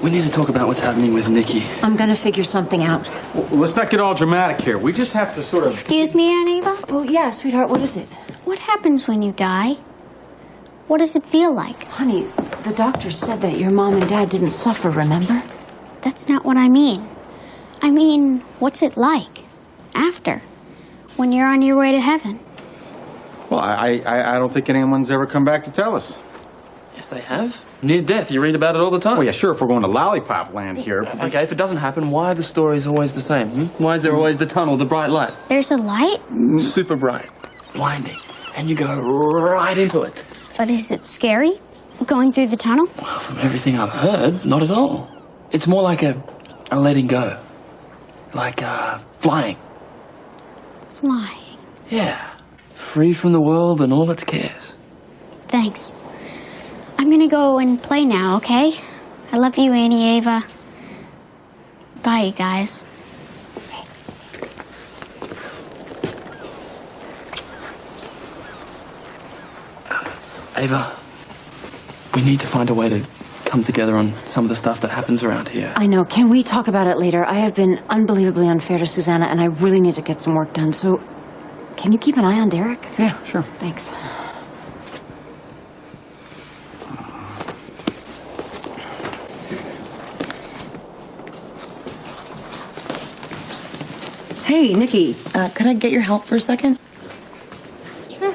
We need to talk about what's happening with Nikki. I'm gonna figure something out. Well, let's not get all dramatic here. We just have to sort of... Excuse me, Aunt Ava? Oh, yeah, sweetheart, what is it? What happens when you die? What does it feel like? Honey, the doctor said that your mom and dad didn't suffer, remember? That's not what I mean. I mean, what's it like after, when you're on your way to heaven? Well, I don't think anyone's ever come back to tell us. Yes, they have. Near death, you read about it all the time. Well, yeah, sure, if we're going to lollipop land here. Okay, if it doesn't happen, why are the stories always the same? Why is there always the tunnel, the bright light? There's a light? Super bright. Blinding. And you go right into it. But is it scary, going through the tunnel? Well, from everything I've heard, not at all. It's more like a letting go. Like, flying. Flying. Yeah. Free from the world and all its cares. Thanks. I'm gonna go and play now, okay? I love you, Auntie Ava. Bye, you guys. Ava, we need to find a way to come together on some of the stuff that happens around here. I know. Can we talk about it later? I have been unbelievably unfair to Susanna, and I really need to get some work done, so Can you keep an eye on Derek? Yeah, sure. Thanks. Hey, Nikki, could I get your help for a second? Sure.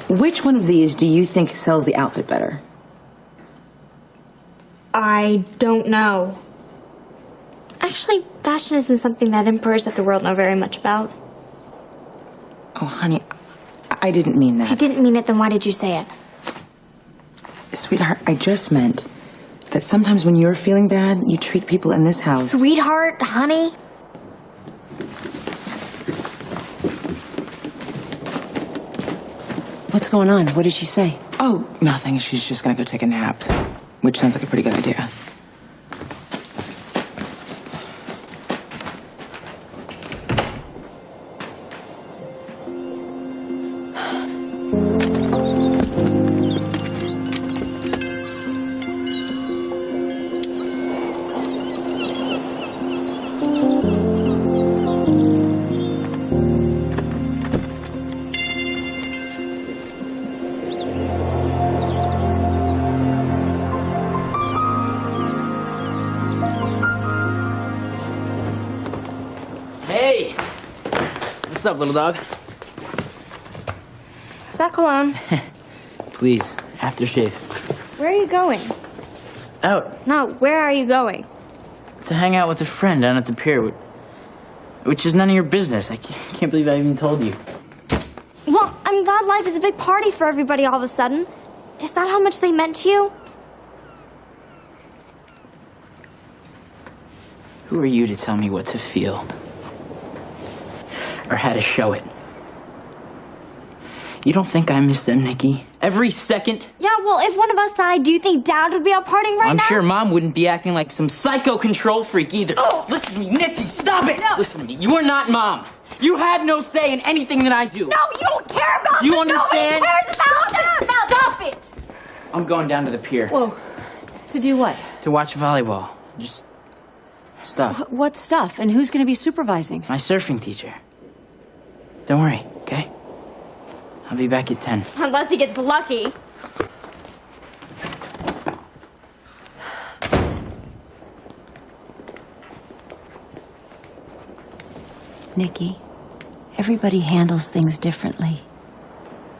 Which one of these do you think sells the outfit better? I don't know. Actually, fashion isn't something that emperors of the world know very much about. Oh, honey, I didn't mean If you that. didn't mean it, then why did you say it? Sweetheart, I just meant that sometimes when you're feeling bad, you treat people in this house. Sweetheart, honey. What's going on? What did she say? Oh, nothing. She's just gonna go take a nap, which sounds like a pretty good idea. Hey! What's up, little dog? Is that cologne? Please, aftershave. Where are you going? Out. No, where are you going? To hang out with a friend down at the pier, which is none of your business. I can't believe I even told you. Well, I'm glad life is a big party for everybody all of a sudden. Is that how much they meant to you? Who are you to tell me what to feel? Or how to show it? You don't think I miss them, Nikki? Every second? Yeah, well, if one of us died, do you think Dad would be out partying right I'm now? sure Mom wouldn't be acting like some psycho control freak either. Oh. Listen to me, Nikki, stop it! No. Listen to me, you are not Mom. You have no say in anything that I do. No, you don't care about Do you them. understand? Nobody cares about them. Stop it! I'm going down to the pier. Whoa. To do what? To watch volleyball. Just stuff. What stuff? And who's going to be supervising? My surfing teacher. Don't worry, okay? I'll be back at 10. Unless he gets lucky. Nikki, everybody handles things differently.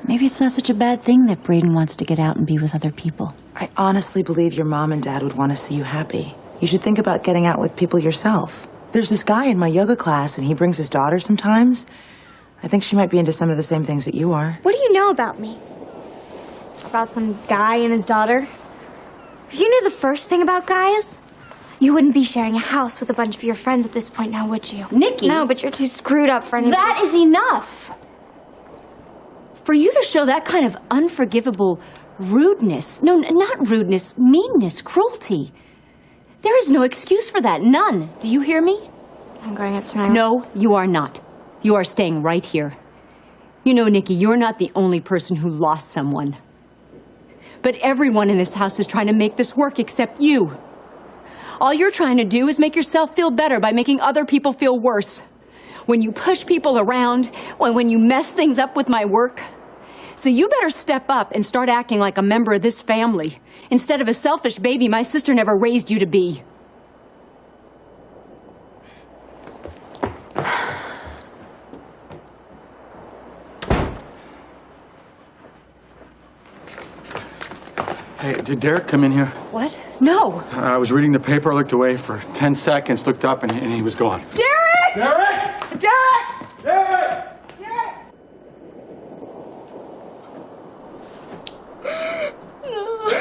Maybe it's not such a bad thing that Braden wants to get out and be with other people. I honestly believe your mom and dad would want to see you happy. You should think about getting out with people yourself. There's this guy in my yoga class, and he brings his daughter sometimes. I think she might be into some of the same things that you are. What do you know about me? About some guy and his daughter? If you knew the first thing about guys, you wouldn't be sharing a house with a bunch of your friends at this point now, would you? Nikki! No, but you're too screwed up for anything. That is enough! For you to show that kind of unforgivable rudeness, no, not rudeness, meanness, cruelty. There is no excuse for that, none. Do you hear me? I'm going up to my room. No, you are not. You are staying right here. You know, Nikki, you're not the only person who lost someone. But everyone in this house is trying to make this work except you. All you're trying to do is make yourself feel better by making other people feel worse. When you push people around, when you mess things up with my work. So you better step up and start acting like a member of this family, instead of a selfish baby my sister never raised you to be. Hey, did Derek come in here? What? No. I was reading the paper, looked away for 10 seconds, looked up, and he was gone. Derek! Derek! Derek! Derek! No.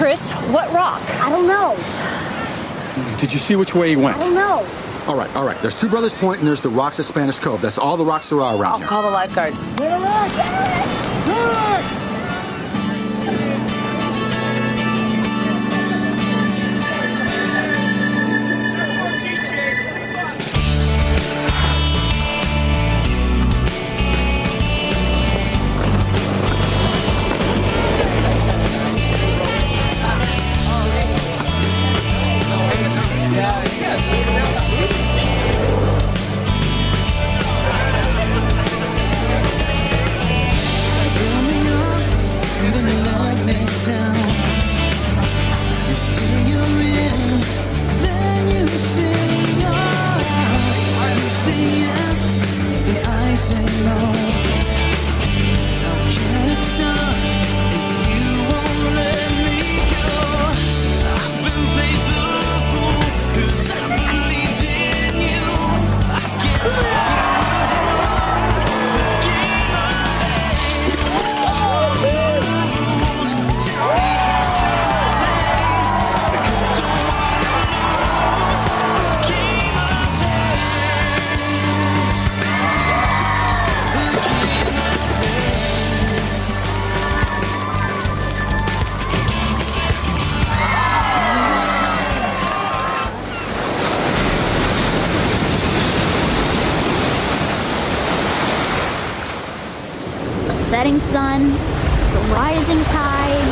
Chris, what rock? I don't know. Did you see which way he went? I don't know. All right. There's Two Brothers Point and there's the rocks at Spanish Cove. That's all the rocks there are around I'll here. call the lifeguards. Setting sun, the rising tide,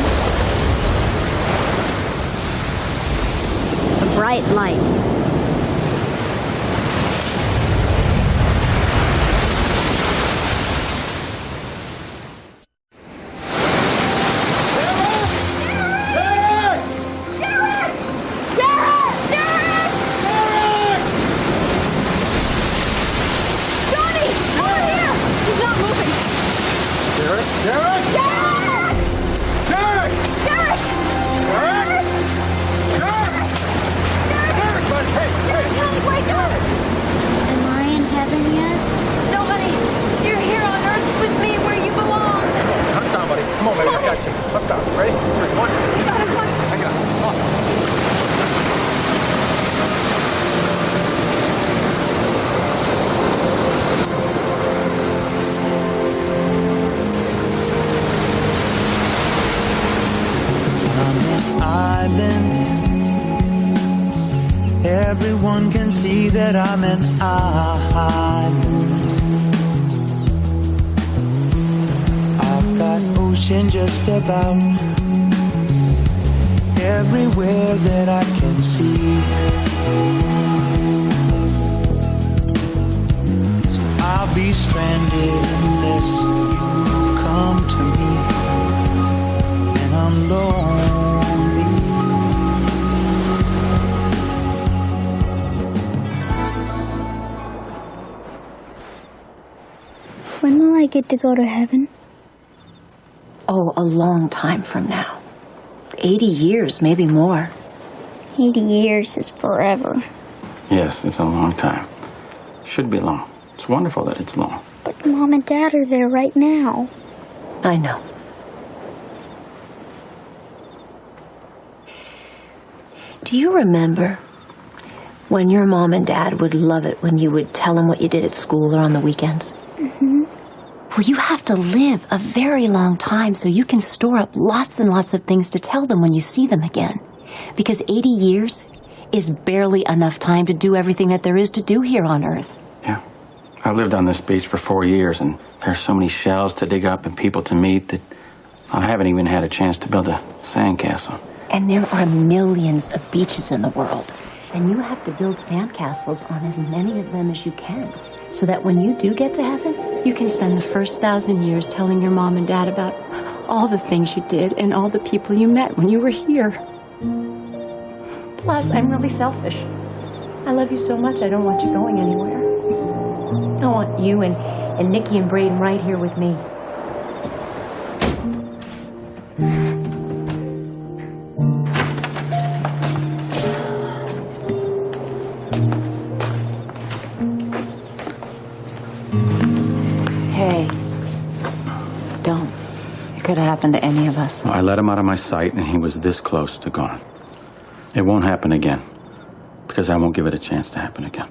the bright light. Everyone can see that I'm an island. I've got ocean just about everywhere that I can see. So I'll be stranded unless you come to me, and I'm lonely. When will I get to go to heaven? Oh, a long time from now. 80 years, maybe more. 80 years is forever. Yes, it's a long time. Should be long. It's wonderful that it's long. But Mom and Dad are there right now. I know. Do you remember when your mom and dad would love it when you would tell them what you did at school or on the weekends? Mm-hmm. Well, you have to live a very long time so you can store up lots and lots of things to tell them when you see them again. Because 80 years is barely enough time to do everything that there is to do here on Earth. Yeah. I lived on this beach for 4 years, and there's so many shells to dig up and people to meet that I haven't even had a chance to build a sandcastle. And there are millions of beaches in the world. And you have to build sandcastles on as many of them as you can, so that when you do get to heaven, you can spend the first 1,000 years telling your mom and dad about all the things you did and all the people you met when you were here. Plus, I'm really selfish. I love you so much, I don't want you going anywhere. I want you and Nikki and Braden right here with me. Hey, don't. It could have happened to any of us. us. I let him out of my sight, and he was this close to gone. It won't happen again, because I won't give it a chance to happen again.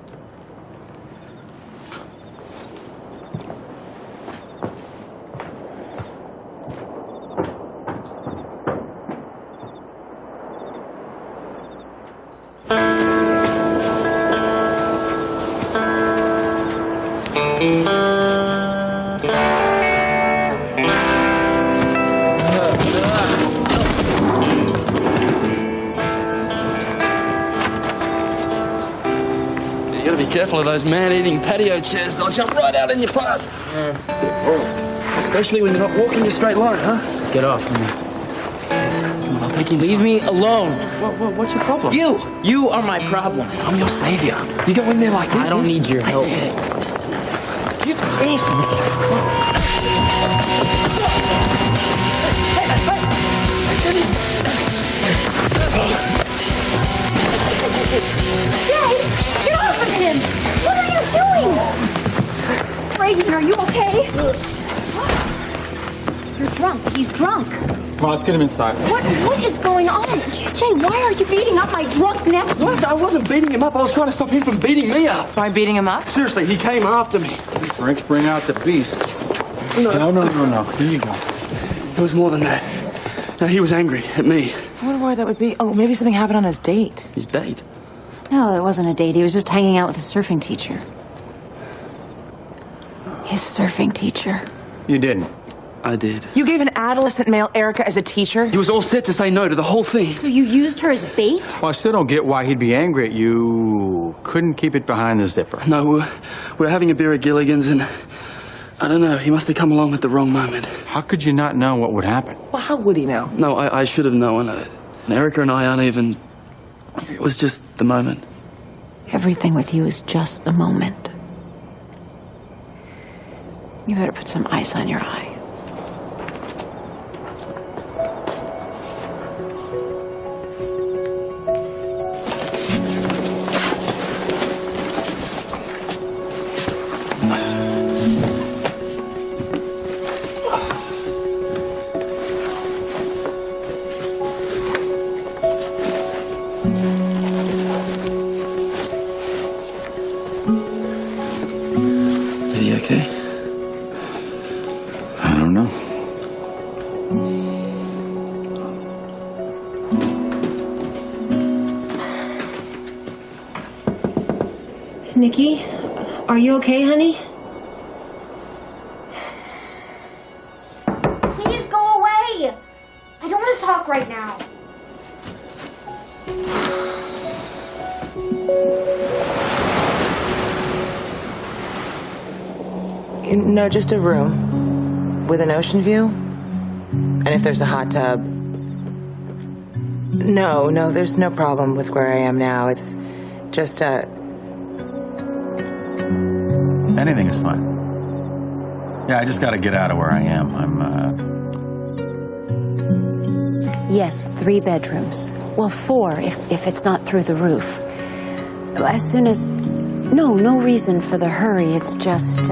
You gotta be careful of those man-eating patio chairs. They'll jump right out in your path. Especially when you're not walking in a straight line, huh? Get off me. Come on, I'll take you inside. Leave me alone. What's your problem? You are my problem. I'm your savior. You go in there like this. I don't need your help. Get off Jay, get off of him! What are you doing? Brayden, are you okay? You're drunk. He's drunk. Come on, let's get him inside. What is going on? Jay, why are you beating up my drunk nephew? What? I wasn't beating him up. I was trying to stop him from beating me up. By beating him up? Seriously, he came after me. Drinks bring out the beast. No. Here you go. It was more than that. No, he was angry at me. I wonder why that would be. Oh, maybe something happened on his date. His date? No, it wasn't a date. He was just hanging out with his surfing teacher. His surfing teacher. You didn't. I did. You gave an adolescent male Erica as a teacher? He was all set to say no to the whole thing. So you used her as bait? Well, I still don't get why he'd be angry at you. Couldn't keep it behind the zipper. No, we're having a beer at Gilligan's and I don't know, he must have come along at the wrong moment. How could you not know what would happen? Well, how would he know? No, I should have known. And Erica and I aren't even... It was just the moment. Everything with you is just the moment. You better put some ice on your eye. Is he okay? I don't know. Nikki, are you okay, honey? Please go away! I don't want to talk right now. No, just a room with an ocean view. And if there's a hot tub. No, there's no problem with where I am now. It's just Anything is fine. Yeah, I just got to get out of where I am. Yes, 3 bedrooms. Well, 4 if it's not through the roof. As soon as... No reason for the hurry. It's just,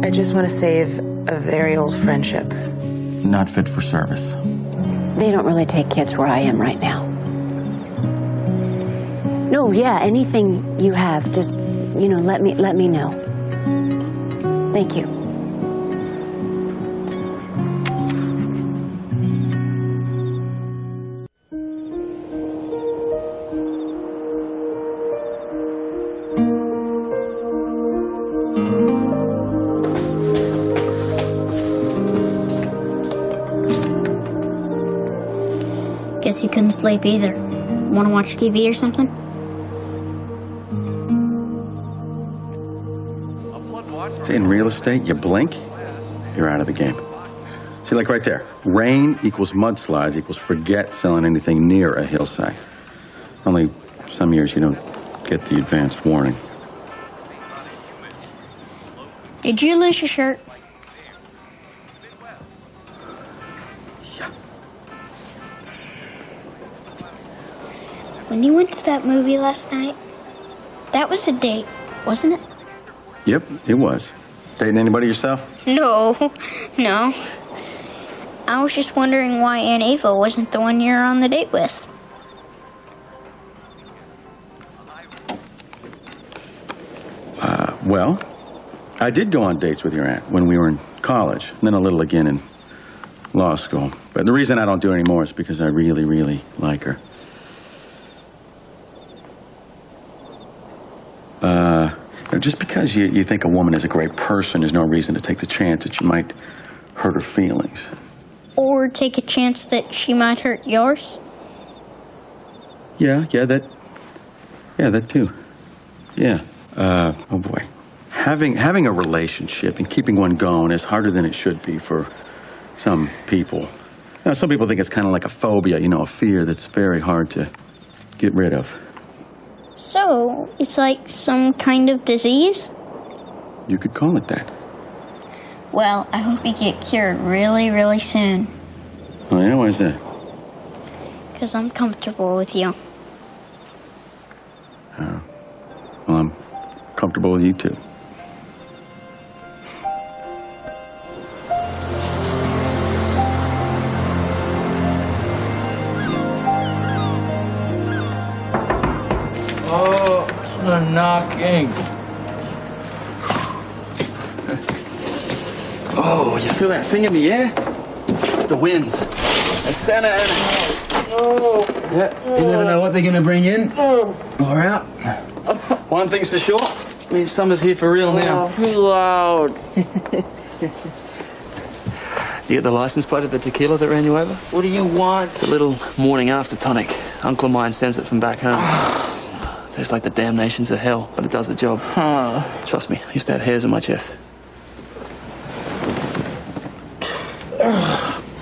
I just want to save a very old friendship. Not fit for service. they don't really take kids where I am right now. No, yeah, anything you have, just, you know, let me know. Thank you. Guess you couldn't sleep either. Want to watch TV or something? See, in real estate, you blink, you're out of the game. See, like right there, rain equals mudslides equals forget selling anything near a hillside. Only some years you don't get the advanced warning. Did you lose your shirt? Yeah. When you went to that movie last night, that was a date, wasn't it? Yep, it was. Dating anybody yourself? No, no. I was just wondering why Aunt Ava wasn't the one you're on the date with. Well, I did go on dates with your aunt when we were in college, and then a little again in law school. But the reason I don't do it anymore is because I really, really like her. Just because you think a woman is a great person is no reason to take the chance that you might hurt her feelings. Or take a chance that she might hurt yours. Yeah, that too. Yeah. Oh boy. Having a relationship and keeping one going is harder than it should be for some people. Now, some people think it's kind of like a phobia, a fear that's very hard to get rid of. So, it's like some kind of disease? You could call it that. Well, I hope you get cured really, really soon. Oh, yeah? Why is that? Because I'm comfortable with you. Well, I'm comfortable with you, too. Oh, what a knocking. Oh, you feel that thing in the air? It's the winds. The Santa Ana. Oh. Yeah, you never know what they're gonna bring in or out. One thing's for sure, I mean, summer's here for real now. Oh, too loud. Did you get the license plate of the tequila that ran you over? What do you want? It's a little morning after tonic. Uncle of mine sends it from back home. Tastes like the damnations of hell, but it does the job. Trust me, I used to have hairs on my chest.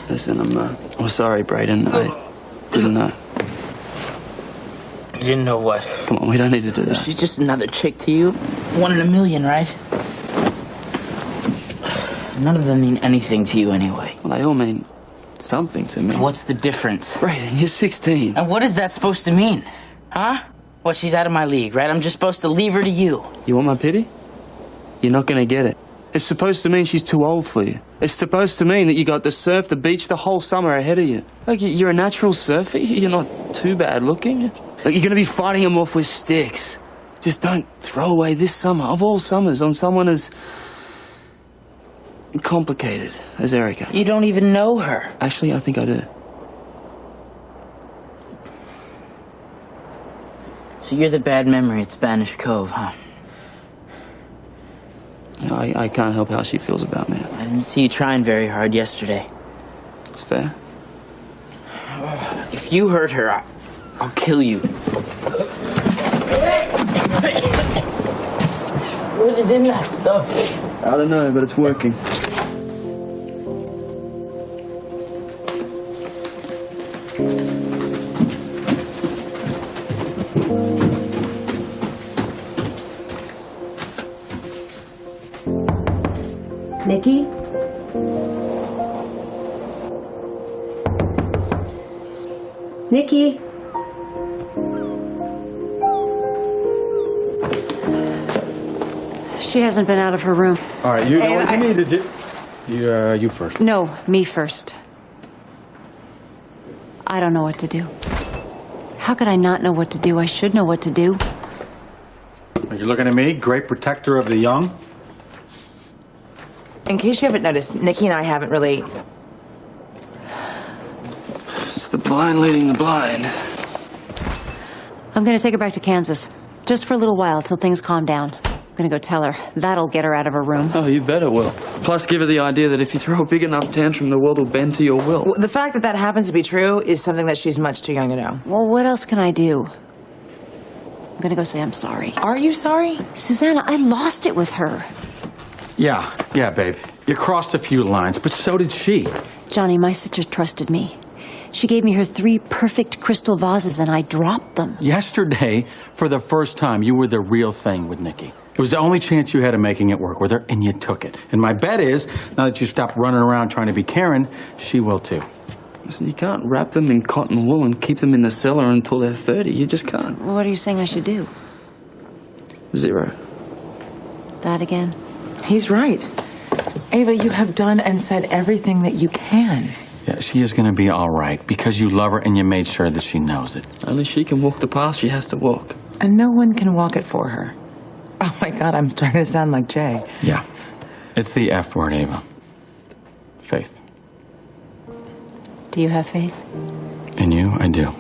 Listen, I'm sorry, Brayden. I didn't know. You didn't know what? Come on, we don't need to do that. She's just another chick to you. 1 in a million, right? None of them mean anything to you anyway. Well, they all mean something to me. What's the difference? Brayden, you're 16. And what is that supposed to mean? Huh? Well, she's out of my league, right? I'm just supposed to leave her to you. You want my pity? You're not gonna get it. It's supposed to mean she's too old for you. It's supposed to mean that you got to surf the beach the whole summer ahead of you. Like, you're a natural surfer. You're not too bad looking. Like, you're gonna be fighting them off with sticks. Just don't throw away this summer, of all summers, on someone as complicated as Erica. You don't even know her. Actually, I think I do. So you're the bad memory at Spanish Cove, huh? You know, I can't help how she feels about me. I didn't see you trying very hard yesterday. It's fair. If you hurt her, I'll kill you. What is in that stuff? I don't know, but it's working. Nikki? Nikki? She hasn't been out of her room. All right, you know what you need to do. You first. No, me first. I don't know what to do. How could I not know what to do? I should know what to do. Are you looking at me? Great protector of the young? In case you haven't noticed, Nikki and I haven't really... It's the blind leading the blind. I'm gonna take her back to Kansas. Just for a little while, till things calm down. I'm gonna go tell her. That'll get her out of her room. Oh, you better will. Plus, give her the idea that if you throw a big enough tantrum, the world will bend to your will. Well, the fact that that happens to be true is something that she's much too young to know. Well, what else can I do? I'm gonna go say I'm sorry. Are you sorry? Susanna, I lost it with her. Yeah, babe. You crossed a few lines, but so did she. Johnny, my sister trusted me. She gave me her 3 perfect crystal vases, and I dropped them. Yesterday, for the first time, you were the real thing with Nikki. It was the only chance you had of making it work with her, and you took it. And my bet is, now that you've stopped running around trying to be Karen, she will too. Listen, you can't wrap them in cotton wool and keep them in the cellar until they're 30. You just can't. What are you saying I should do? 0. That again? He's right. Ava, you have done and said everything that you can. Yeah, she is going to be all right because you love her and you made sure that she knows it. Only she can walk the path she has to walk. And no one can walk it for her. Oh my God, I'm starting to sound like Jay. Yeah. It's the F word, Ava. Faith. Do you have faith? In you, I do.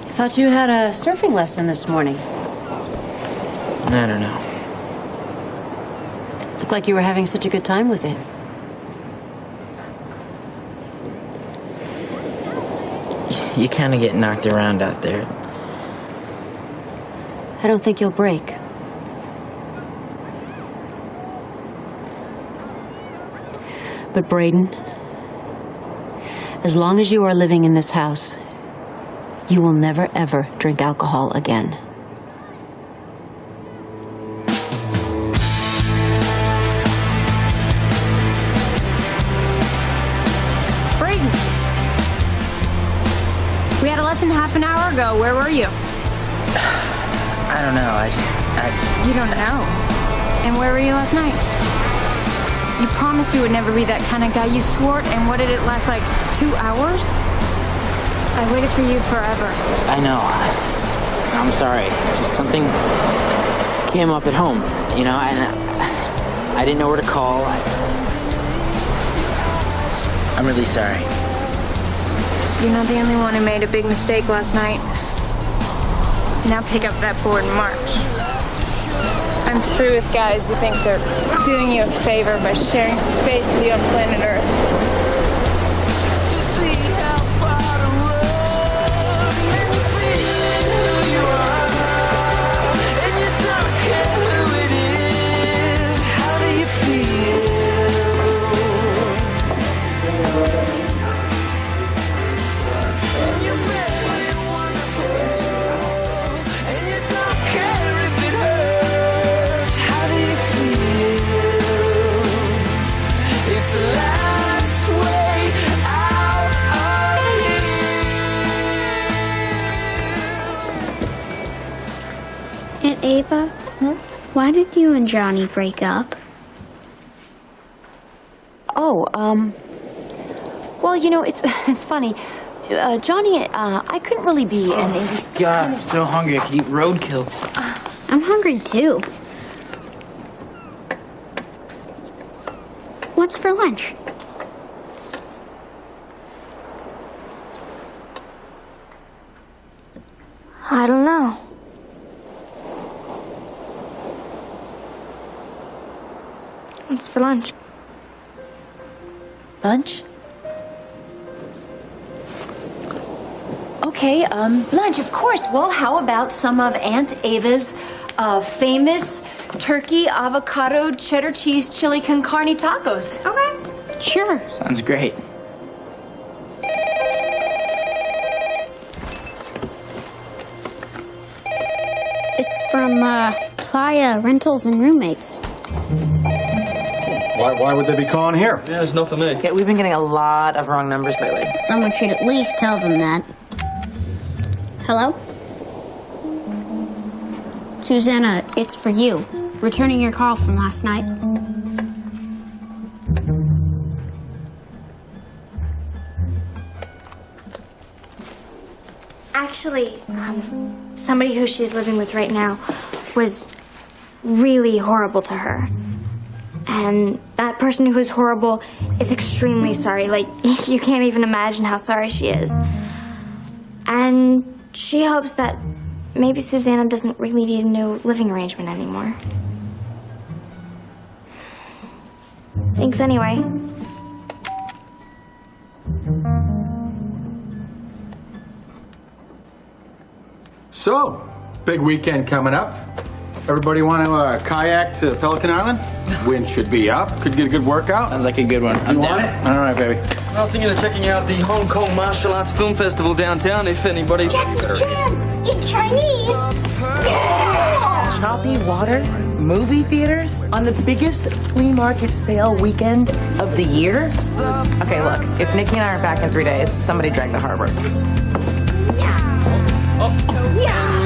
I thought you had a surfing lesson this morning. I don't know. Looked like you were having such a good time with it. You kind of get knocked around out there. I don't think you'll break. But Braden, as long as you are living in this house, you will never, ever drink alcohol again. Braden! We had a lesson half an hour ago. Where were you? I don't know. You don't know? And where were you last night? You promised you would never be that kind of guy. You swore it, and what did it last, like 2 hours? I waited for you forever. I know. I'm sorry. Just something came up at home, you know, and I didn't know where to call. I'm really sorry. You're not the only one who made a big mistake last night. Now pick up that board and march. I'm through with guys who think they're doing you a favor by sharing space with you on planet Earth. Aunt Ava, why did you and Johnny break up? Oh, well, you know, it's funny. Johnny, I couldn't really be, and it was God, I'm so hungry. I could eat roadkill. I'm hungry too. What's for lunch? I don't know. What's for lunch? Lunch? Okay, lunch, of course. Well, how about some of Aunt Ava's famous turkey, avocado, cheddar cheese, chili con carne tacos? Okay. Sure. Sounds great. It's from Playa Rentals and Roommates. Why would they be calling here? Yeah, it's not for me. Yeah, we've been getting a lot of wrong numbers lately. Someone should at least tell them that. Hello? Susanna, it's for you. Returning your call from last night. Actually, somebody who she's living with right now was really horrible to her. And that person who was horrible is extremely sorry. Like, you can't even imagine how sorry she is. And she hopes that maybe Susanna doesn't really need a new living arrangement anymore. Thanks anyway. So, big weekend coming up. Everybody want to kayak to Pelican Island? Wind should be up. Could get a good workout. Sounds like a good one. I'm down. All right, baby. I was thinking of checking out the Hong Kong Martial Arts Film Festival downtown if anybody... Jackie Chan in Chinese. Yeah! Choppy water, movie theaters on the biggest flea market sale weekend of the year. Okay, look, if Nikki and I are back in 3 days, somebody drag the harbor. Yeah.